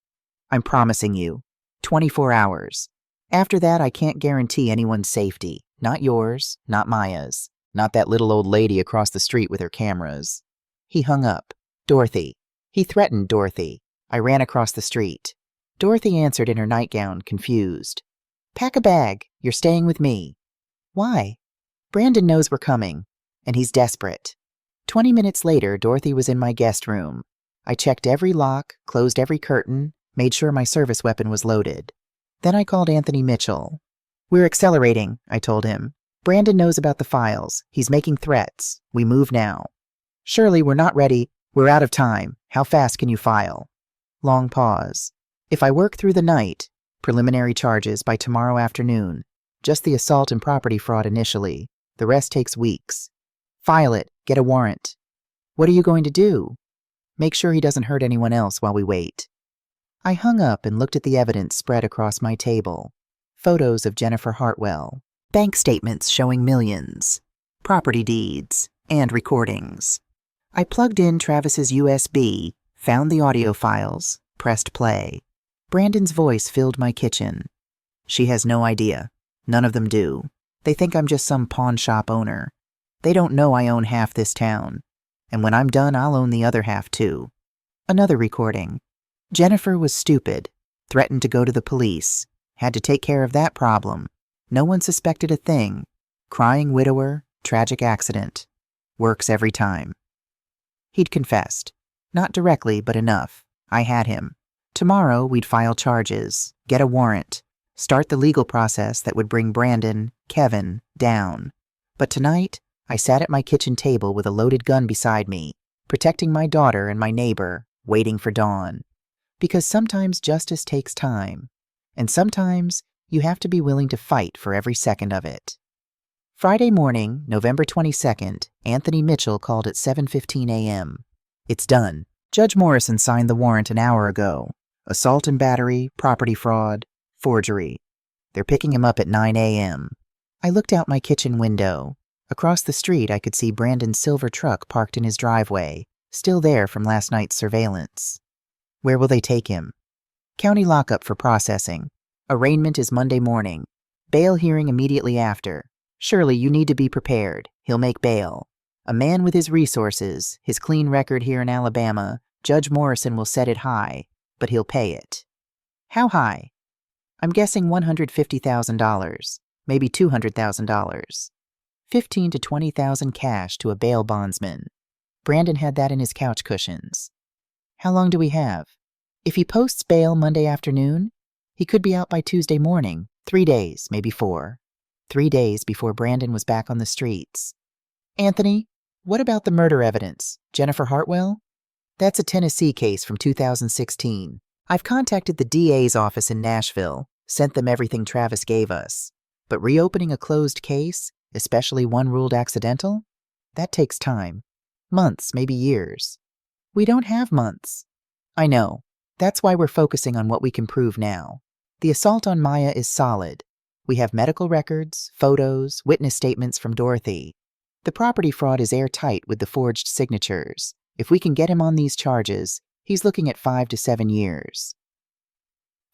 I'm promising you. 24 hours. After that, I can't guarantee anyone's safety. Not yours, not Maya's, not that little old lady across the street with her cameras. He hung up. Dorothy. He threatened Dorothy. I ran across the street. Dorothy answered in her nightgown, confused. Pack a bag. You're staying with me. Why? Brandon knows we're coming, and he's desperate. 20 minutes later, Dorothy was in my guest room. I checked every lock, closed every curtain, made sure my service weapon was loaded. Then I called Anthony Mitchell. We're accelerating, I told him. Brandon knows about the files. He's making threats. We move now. Shirley, we're not ready. We're out of time. How fast can you file? Long pause. If I work through the night, preliminary charges by tomorrow afternoon. Just the assault and property fraud initially. The rest takes weeks. File it. Get a warrant. What are you going to do? Make sure he doesn't hurt anyone else while we wait. I hung up and looked at the evidence spread across my table. Photos of Jennifer Hartwell. Bank statements showing millions. Property deeds. And recordings. I plugged in Travis's USB, found the audio files, pressed play. Brandon's voice filled my kitchen. She has no idea. None of them do. They think I'm just some pawn shop owner. They don't know I own half this town. And when I'm done, I'll own the other half too. Another recording. Jennifer was stupid. Threatened to go to the police. Had to take care of that problem. No one suspected a thing. Crying widower, tragic accident. Works every time. He'd confessed. Not directly, but enough. I had him. Tomorrow, we'd file charges, get a warrant, start the legal process that would bring Brandon, Kevin, down. But tonight, I sat at my kitchen table with a loaded gun beside me, protecting my daughter and my neighbor, waiting for dawn. Because sometimes justice takes time, and sometimes you have to be willing to fight for every second of it. Friday morning, November 22nd, Anthony Mitchell called at 7:15 a.m. It's done. Judge Morrison signed the warrant an hour ago. Assault and battery, property fraud, forgery. They're picking him up at 9 a.m. I looked out my kitchen window. Across the street, I could see Brandon's silver truck parked in his driveway, still there from last night's surveillance. Where will they take him? County lockup for processing. Arraignment is Monday morning. Bail hearing immediately after. Surely you need to be prepared. He'll make bail. A man with his resources, his clean record here in Alabama, Judge Morrison will set it high, but he'll pay it. How high? I'm guessing $150,000, maybe $200,000. $15,000 to $20,000 cash to a bail bondsman. Brandon had that in his couch cushions. How long do we have? If he posts bail Monday afternoon, he could be out by Tuesday morning, 3 days, maybe 4. 3 days before Brandon was back on the streets. Anthony, what about the murder evidence? Jennifer Hartwell? That's a Tennessee case from 2016. I've contacted the DA's office in Nashville, sent them everything Travis gave us. But reopening a closed case, especially one ruled accidental, that takes time. Months, maybe years. We don't have months. I know. That's why we're focusing on what we can prove now. The assault on Maya is solid. We have medical records, photos, witness statements from Dorothy. The property fraud is airtight with the forged signatures. If we can get him on these charges, he's looking at 5 to 7 years.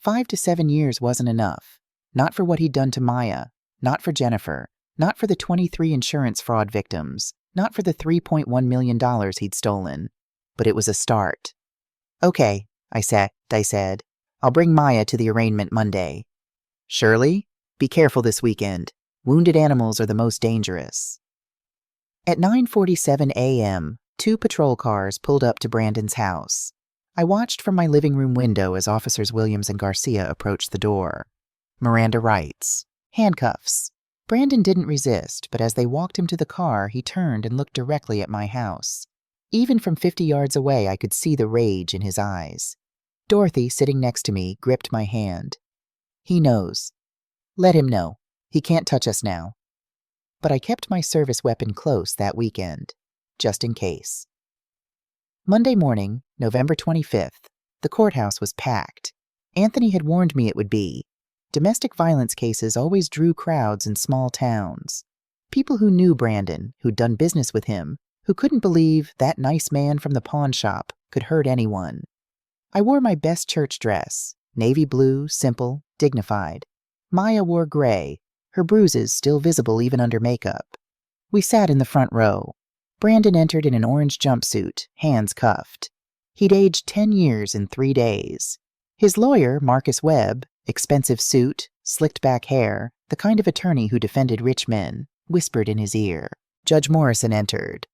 5 to 7 years wasn't enough. Not for what he'd done to Maya, not for Jennifer, not for the 23 insurance fraud victims, not for the $3.1 million he'd stolen. But it was a start. Okay, I said. I'll bring Maya to the arraignment Monday. Shirley, be careful this weekend. Wounded animals are the most dangerous. At 9:47 a.m., 2 patrol cars pulled up to Brandon's house. I watched from my living room window as Officers Williams and Garcia approached the door. Miranda rights. Handcuffs. Brandon didn't resist, but as they walked him to the car, he turned and looked directly at my house. Even from 50 yards away, I could see the rage in his eyes. Dorothy, sitting next to me, gripped my hand. He knows. Let him know. He can't touch us now. But I kept my service weapon close that weekend, just in case. Monday morning, November 25th, the courthouse was packed. Anthony had warned me it would be. Domestic violence cases always drew crowds in small towns. People who knew Brandon, who'd done business with him, who couldn't believe that nice man from the pawn shop could hurt anyone. I wore my best church dress, navy blue, simple, dignified. Maya wore gray, her bruises still visible even under makeup. We sat in the front row. Brandon entered in an orange jumpsuit, hands cuffed. He'd aged 10 years in 3 days. His lawyer, Marcus Webb, expensive suit, slicked back hair, the kind of attorney who defended rich men, whispered in his ear. Judge Morrison entered.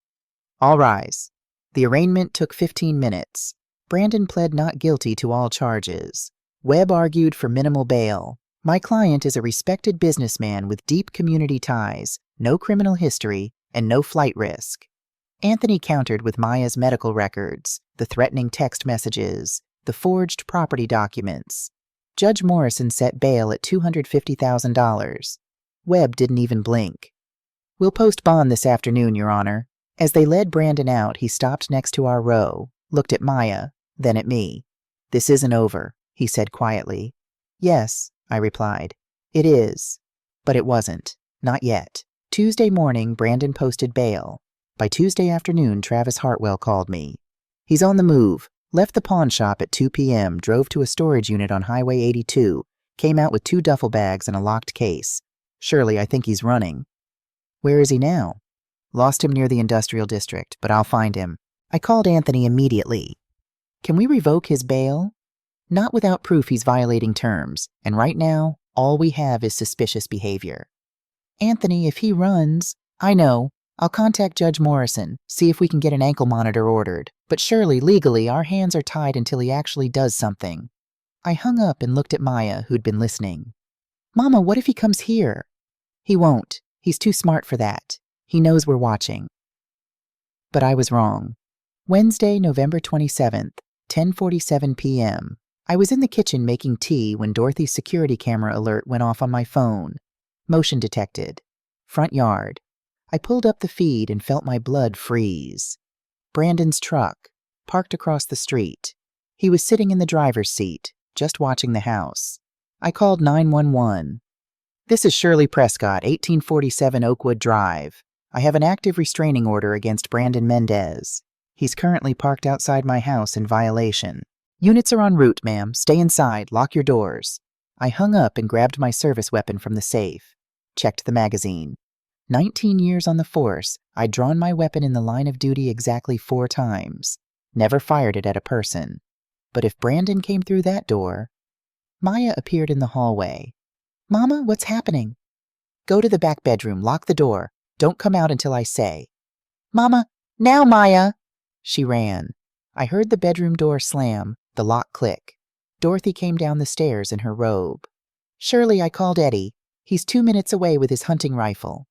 All rise. The arraignment took 15 minutes. Brandon pled not guilty to all charges. Webb argued for minimal bail. My client is a respected businessman with deep community ties, no criminal history, and no flight risk. Anthony countered with Maya's medical records, the threatening text messages, the forged property documents. Judge Morrison set bail at $250,000. Webb didn't even blink. We'll post bond this afternoon, Your Honor. As they led Brandon out, he stopped next to our row, looked at Maya, then at me. This isn't over, he said quietly. Yes, I replied. It is. But it wasn't. Not yet. Tuesday morning, Brandon posted bail. By Tuesday afternoon, Travis Hartwell called me. He's on the move. Left the pawn shop at 2 p.m., drove to a storage unit on Highway 82, came out with 2 duffel bags and a locked case. Shirley, I think he's running. Where is he now? Lost him near the industrial district, but I'll find him. I called Anthony immediately. Can we revoke his bail? Not without proof he's violating terms, and right now, all we have is suspicious behavior. Anthony, if he runs... I know. I'll contact Judge Morrison, see if we can get an ankle monitor ordered. But surely, legally, our hands are tied until he actually does something. I hung up and looked at Maya, who'd been listening. Mama, what if he comes here? He won't. He's too smart for that. He knows we're watching. But I was wrong. Wednesday, November 27th, 10:47 p.m. I was in the kitchen making tea when Dorothy's security camera alert went off on my phone. Motion detected. Front yard. I pulled up the feed and felt my blood freeze. Brandon's truck, parked across the street. He was sitting in the driver's seat, just watching the house. I called 911. This is Shirley Prescott, 1847 Oakwood Drive. I have an active restraining order against Brandon Mendez. He's currently parked outside my house in violation. Units are en route, ma'am. Stay inside. Lock your doors. I hung up and grabbed my service weapon from the safe. Checked the magazine. 19 years on the force, I'd drawn my weapon in the line of duty exactly 4 times. Never fired it at a person. But if Brandon came through that door... Maya appeared in the hallway. Mama, what's happening? Go to the back bedroom. Lock the door. Don't come out until I say. Mama, now, Maya! She ran. I heard the bedroom door slam, the lock click. Dorothy came down the stairs in her robe. "Shirley, I called Eddie. He's 2 minutes away with his hunting rifle."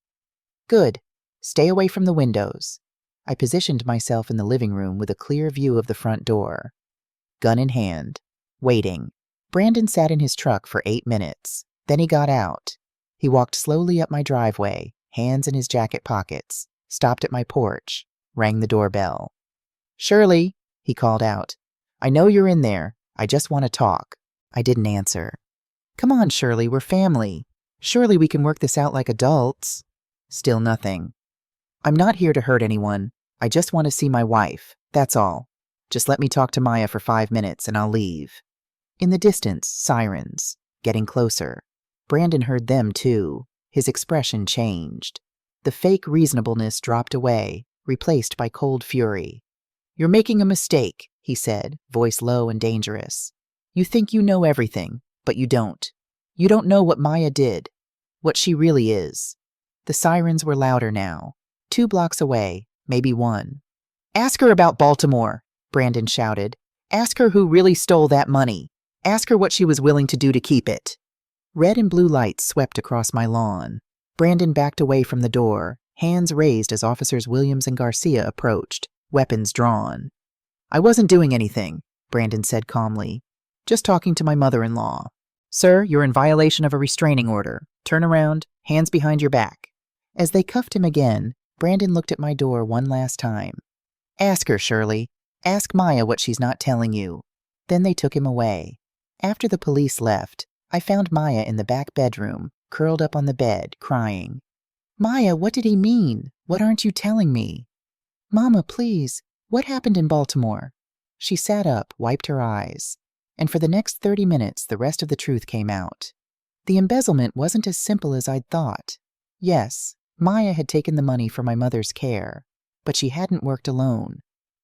"Good. Stay away from the windows." I positioned myself in the living room with a clear view of the front door. Gun in hand. Waiting. Brandon sat in his truck for 8 minutes. Then he got out. He walked slowly up my driveway, hands in his jacket pockets, stopped at my porch, rang the doorbell. "Shirley," he called out. "I know you're in there. I just want to talk." I didn't answer. "Come on, Shirley, we're family. Surely we can work this out like adults." Still nothing. "I'm not here to hurt anyone. I just want to see my wife. That's all. Just let me talk to Maya for 5 minutes and I'll leave." In the distance, sirens. Getting closer. Brandon heard them too. His expression changed. The fake reasonableness dropped away, replaced by cold fury. "You're making a mistake," he said, voice low and dangerous. "You think you know everything, but you don't. You don't know what Maya did, what she really is." The sirens were louder now. 2 blocks away, maybe 1. "Ask her about Baltimore," Brandon shouted. "Ask her who really stole that money. Ask her what she was willing to do to keep it." Red and blue lights swept across my lawn. Brandon backed away from the door, hands raised as Officers Williams and Garcia approached, weapons drawn. "I wasn't doing anything," Brandon said calmly. "Just talking to my mother-in-law." "Sir, you're in violation of a restraining order. Turn around, hands behind your back." As they cuffed him again, Brandon looked at my door one last time. "Ask her, Shirley. Ask Maya what she's not telling you." Then they took him away. After the police left, I found Maya in the back bedroom, curled up on the bed, crying. "Maya, what did he mean? What aren't you telling me?" "Mama, please, what happened in Baltimore?" She sat up, wiped her eyes. And for the next 30 minutes, the rest of the truth came out. The embezzlement wasn't as simple as I'd thought. Yes, Maya had taken the money for my mother's care, but she hadn't worked alone.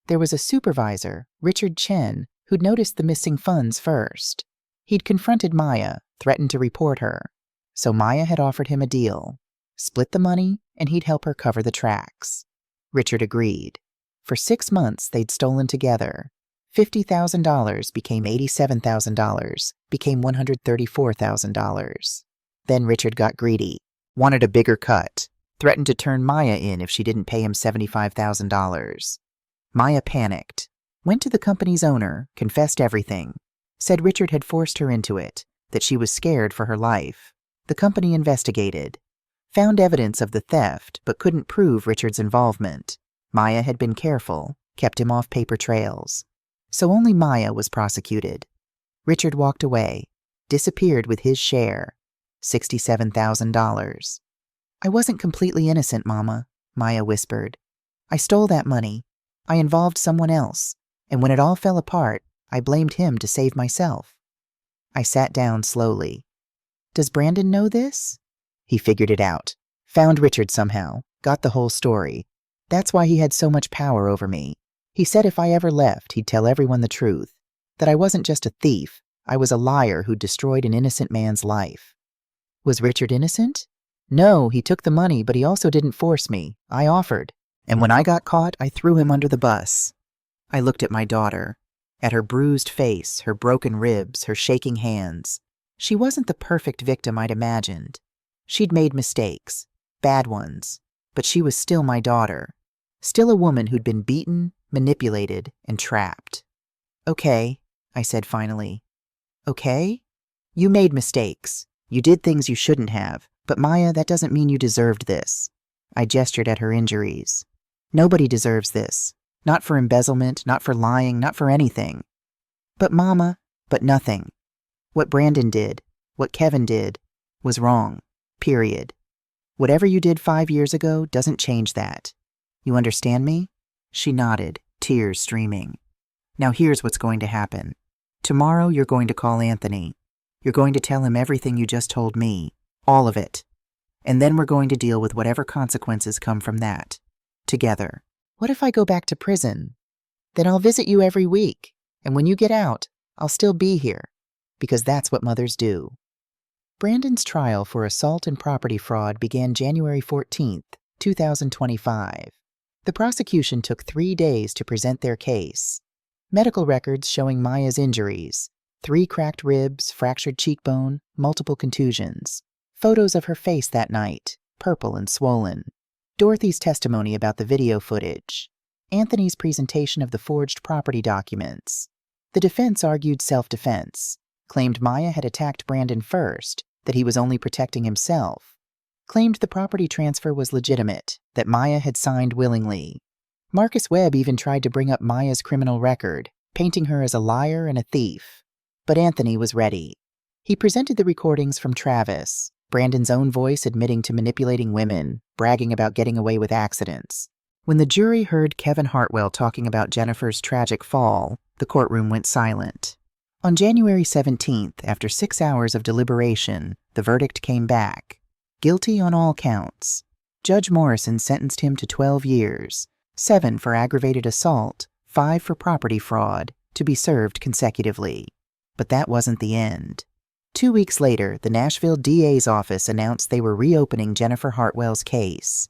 There was a supervisor, Richard Chen, who'd noticed the missing funds first. He'd confronted Maya, threatened to report her. So Maya had offered him a deal. Split the money, and he'd help her cover the tracks. Richard agreed. For 6 months, they'd stolen together. $50,000 became $87,000, became $134,000. Then Richard got greedy, wanted a bigger cut, threatened to turn Maya in if she didn't pay him $75,000. Maya panicked, went to the company's owner, confessed everything, said Richard had forced her into it, that she was scared for her life. The company investigated, found evidence of the theft, but couldn't prove Richard's involvement. Maya had been careful, kept him off paper trails. So only Maya was prosecuted. Richard walked away, disappeared with his share, $67,000. "I wasn't completely innocent, Mama," Maya whispered. "I stole that money. I involved someone else, and when it all fell apart, I blamed him to save myself." I sat down slowly. "Does Brandon know this?" "He figured it out. Found Richard somehow. Got the whole story. That's why he had so much power over me. He said if I ever left, he'd tell everyone the truth. That I wasn't just a thief. I was a liar who destroyed an innocent man's life." "Was Richard innocent?" "No, he took the money, but he also didn't force me. I offered. And when I got caught, I threw him under the bus." I looked at my daughter, at her bruised face, her broken ribs, her shaking hands. She wasn't the perfect victim I'd imagined. She'd made mistakes, bad ones, but she was still my daughter, still a woman who'd been beaten, manipulated, and trapped. "Okay," I said finally. "Okay? You made mistakes. You did things you shouldn't have, but Maya, that doesn't mean you deserved this." I gestured at her injuries. "Nobody deserves this. Not for embezzlement, not for lying, not for anything." "But Mama," "But nothing. What Brandon did, what Kevin did, was wrong. Period. Whatever you did 5 years ago doesn't change that. You understand me?" She nodded, tears streaming. "Now here's what's going to happen. Tomorrow you're going to call Anthony. You're going to tell him everything you just told me. All of it. And then we're going to deal with whatever consequences come from that. Together." "What if I go back to prison?" "Then I'll visit you every week. And when you get out, I'll still be here. Because that's what mothers do." Brandon's trial for assault and property fraud began January 14th, 2025. The prosecution took 3 days to present their case. Medical records showing Maya's injuries: 3 cracked ribs, fractured cheekbone, multiple contusions. Photos of her face that night, purple and swollen. Dorothy's testimony about the video footage. Anthony's presentation of the forged property documents. The defense argued self-defense, claimed Maya had attacked Brandon first, that he was only protecting himself. Claimed the property transfer was legitimate, that Maya had signed willingly. Marcus Webb even tried to bring up Maya's criminal record, painting her as a liar and a thief. But Anthony was ready. He presented the recordings from Travis, Brandon's own voice admitting to manipulating women, bragging about getting away with accidents. When the jury heard Kevin Hartwell talking about Jennifer's tragic fall, the courtroom went silent. On January 17th, after 6 hours of deliberation, the verdict came back. Guilty on all counts. Judge Morrison sentenced him to 12 years, 7 for aggravated assault, 5 for property fraud, to be served consecutively. But that wasn't the end. 2 weeks later, the Nashville DA's office announced they were reopening Jennifer Hartwell's case.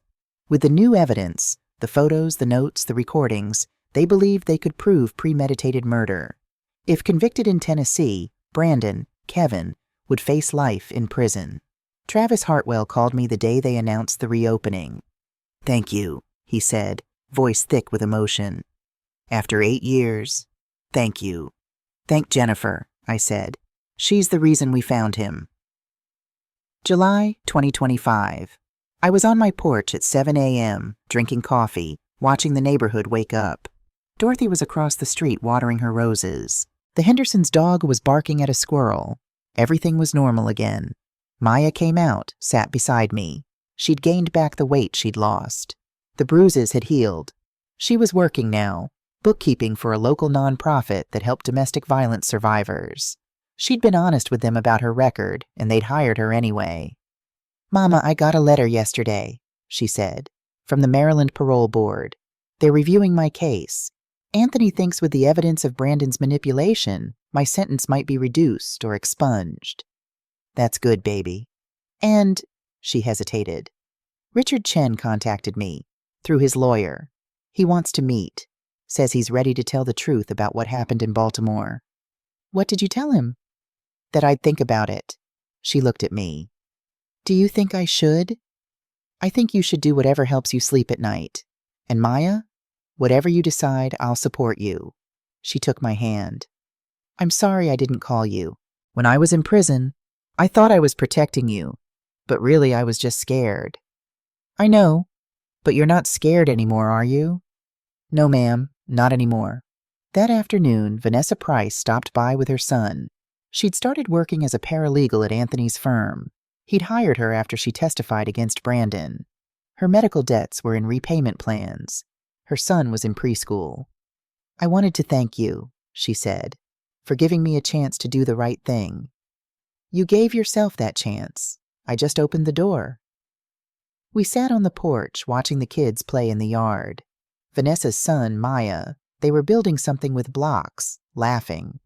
With the new evidence, the photos, the notes, the recordings, they believed they could prove premeditated murder. If convicted in Tennessee, Brandon, Kevin, would face life in prison. Travis Hartwell called me the day they announced the reopening. "Thank you," he said, voice thick with emotion. "After 8 years, thank you." "Thank Jennifer," I said. "She's the reason we found him." July 2025. I was on my porch at 7 a.m., drinking coffee, watching the neighborhood wake up. Dorothy was across the street watering her roses. The Hendersons' dog was barking at a squirrel. Everything was normal again. Maya came out, sat beside me. She'd gained back the weight she'd lost. The bruises had healed. She was working now, bookkeeping for a local nonprofit that helped domestic violence survivors. She'd been honest with them about her record, and they'd hired her anyway. "Mama, I got a letter yesterday," she said, "from the Maryland Parole Board. They're reviewing my case. Anthony thinks with the evidence of Brandon's manipulation, my sentence might be reduced or expunged." "That's good, baby." "And," she hesitated, "Richard Chen contacted me, through his lawyer. He wants to meet. Says he's ready to tell the truth about what happened in Baltimore." "What did you tell him?" "That I'd think about it." She looked at me. "Do you think I should?" "I think you should do whatever helps you sleep at night. And Maya, whatever you decide, I'll support you." She took my hand. "I'm sorry I didn't call you. When I was in prison, I thought I was protecting you, but really I was just scared." "I know, but you're not scared anymore, are you?" "No, ma'am, not anymore." That afternoon, Vanessa Price stopped by with her son. She'd started working as a paralegal at Anthony's firm. He'd hired her after she testified against Brandon. Her medical debts were in repayment plans. Her son was in preschool. "I wanted to thank you," she said, "for giving me a chance to do the right thing." "You gave yourself that chance. I just opened the door." We sat on the porch watching the kids play in the yard. Vanessa's son, Maya, they were building something with blocks, laughing.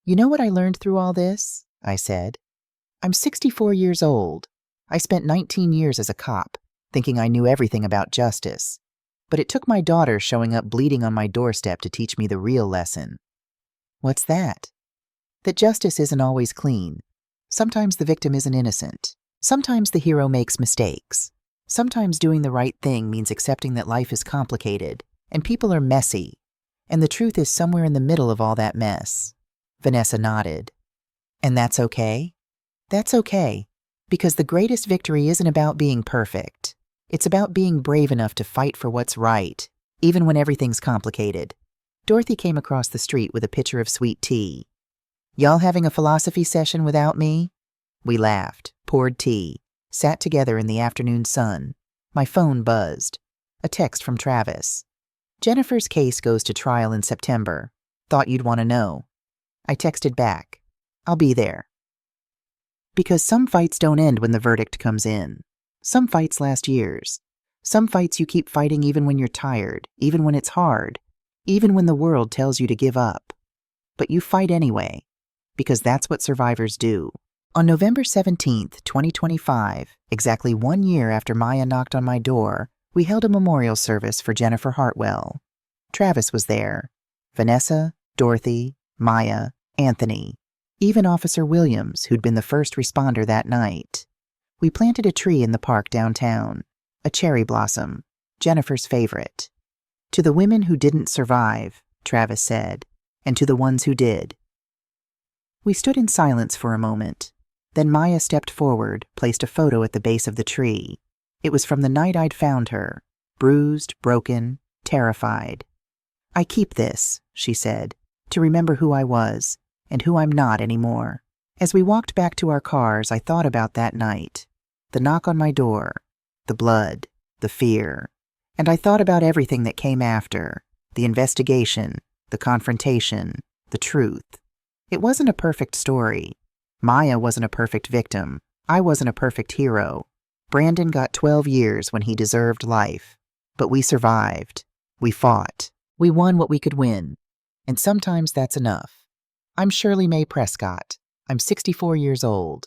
"You know what I learned through all this?" I said. "I'm 64 years old. I spent 19 years as a cop, thinking I knew everything about justice. But it took my daughter showing up bleeding on my doorstep to teach me the real lesson." "What's that?" "That justice isn't always clean. Sometimes the victim isn't innocent. Sometimes the hero makes mistakes. Sometimes doing the right thing means accepting that life is complicated, and people are messy, and the truth is somewhere in the middle of all that mess." Vanessa nodded. "And that's okay?" "That's okay, because the greatest victory isn't about being perfect. It's about being brave enough to fight for what's right, even when everything's complicated." Dorothy came across the street with a pitcher of sweet tea. "Y'all having a philosophy session without me?" We laughed, poured tea, sat together in the afternoon sun. My phone buzzed. A text from Travis. "Jennifer's case goes to trial in September. Thought you'd want to know." I texted back, "I'll be there." Because some fights don't end when the verdict comes in. Some fights last years. Some fights you keep fighting even when you're tired, even when it's hard, even when the world tells you to give up. But you fight anyway, because that's what survivors do. On November 17th, 2025, exactly 1 year after Maya knocked on my door, We held a memorial service for Jennifer Hartwell. Travis was there. Vanessa, Dorothy, Maya, Anthony, even Officer Williams, who'd been the first responder that night. We planted a tree in the park downtown, a cherry blossom, Jennifer's favorite. To the women who didn't survive, Travis said, and to the ones who did. We stood in silence for a moment. Then Maya stepped forward, placed a photo at the base of the tree. It was from the night I'd found her, bruised, broken, terrified. I keep this, she said, to remember who I was and who I'm not anymore. As we walked back to our cars, I thought about that night. The knock on my door, the blood, the fear. And I thought about everything that came after, the investigation, the confrontation, the truth. It wasn't a perfect story. Maya wasn't a perfect victim. I wasn't a perfect hero. Brandon got 12 years when he deserved life. But we survived. We fought. We won what we could win. And sometimes that's enough. I'm Shirley Mae Prescott. I'm 64 years old.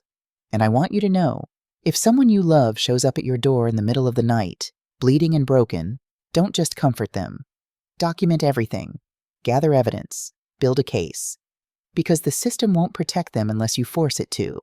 And I want you to know, if someone you love shows up at your door in the middle of the night, bleeding and broken, don't just comfort them. Document everything. Gather evidence. Build a case. Because the system won't protect them unless you force it to.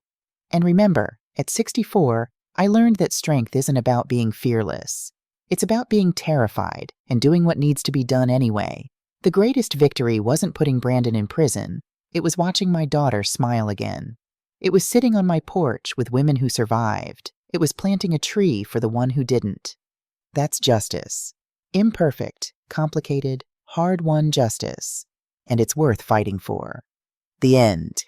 And remember, at 64, I learned that strength isn't about being fearless. It's about being terrified and doing what needs to be done anyway. The greatest victory wasn't putting Brandon in prison. It was watching my daughter smile again. It was sitting on my porch with women who survived. It was planting a tree for the one who didn't. That's justice. Imperfect, complicated, hard-won justice. And it's worth fighting for. The end.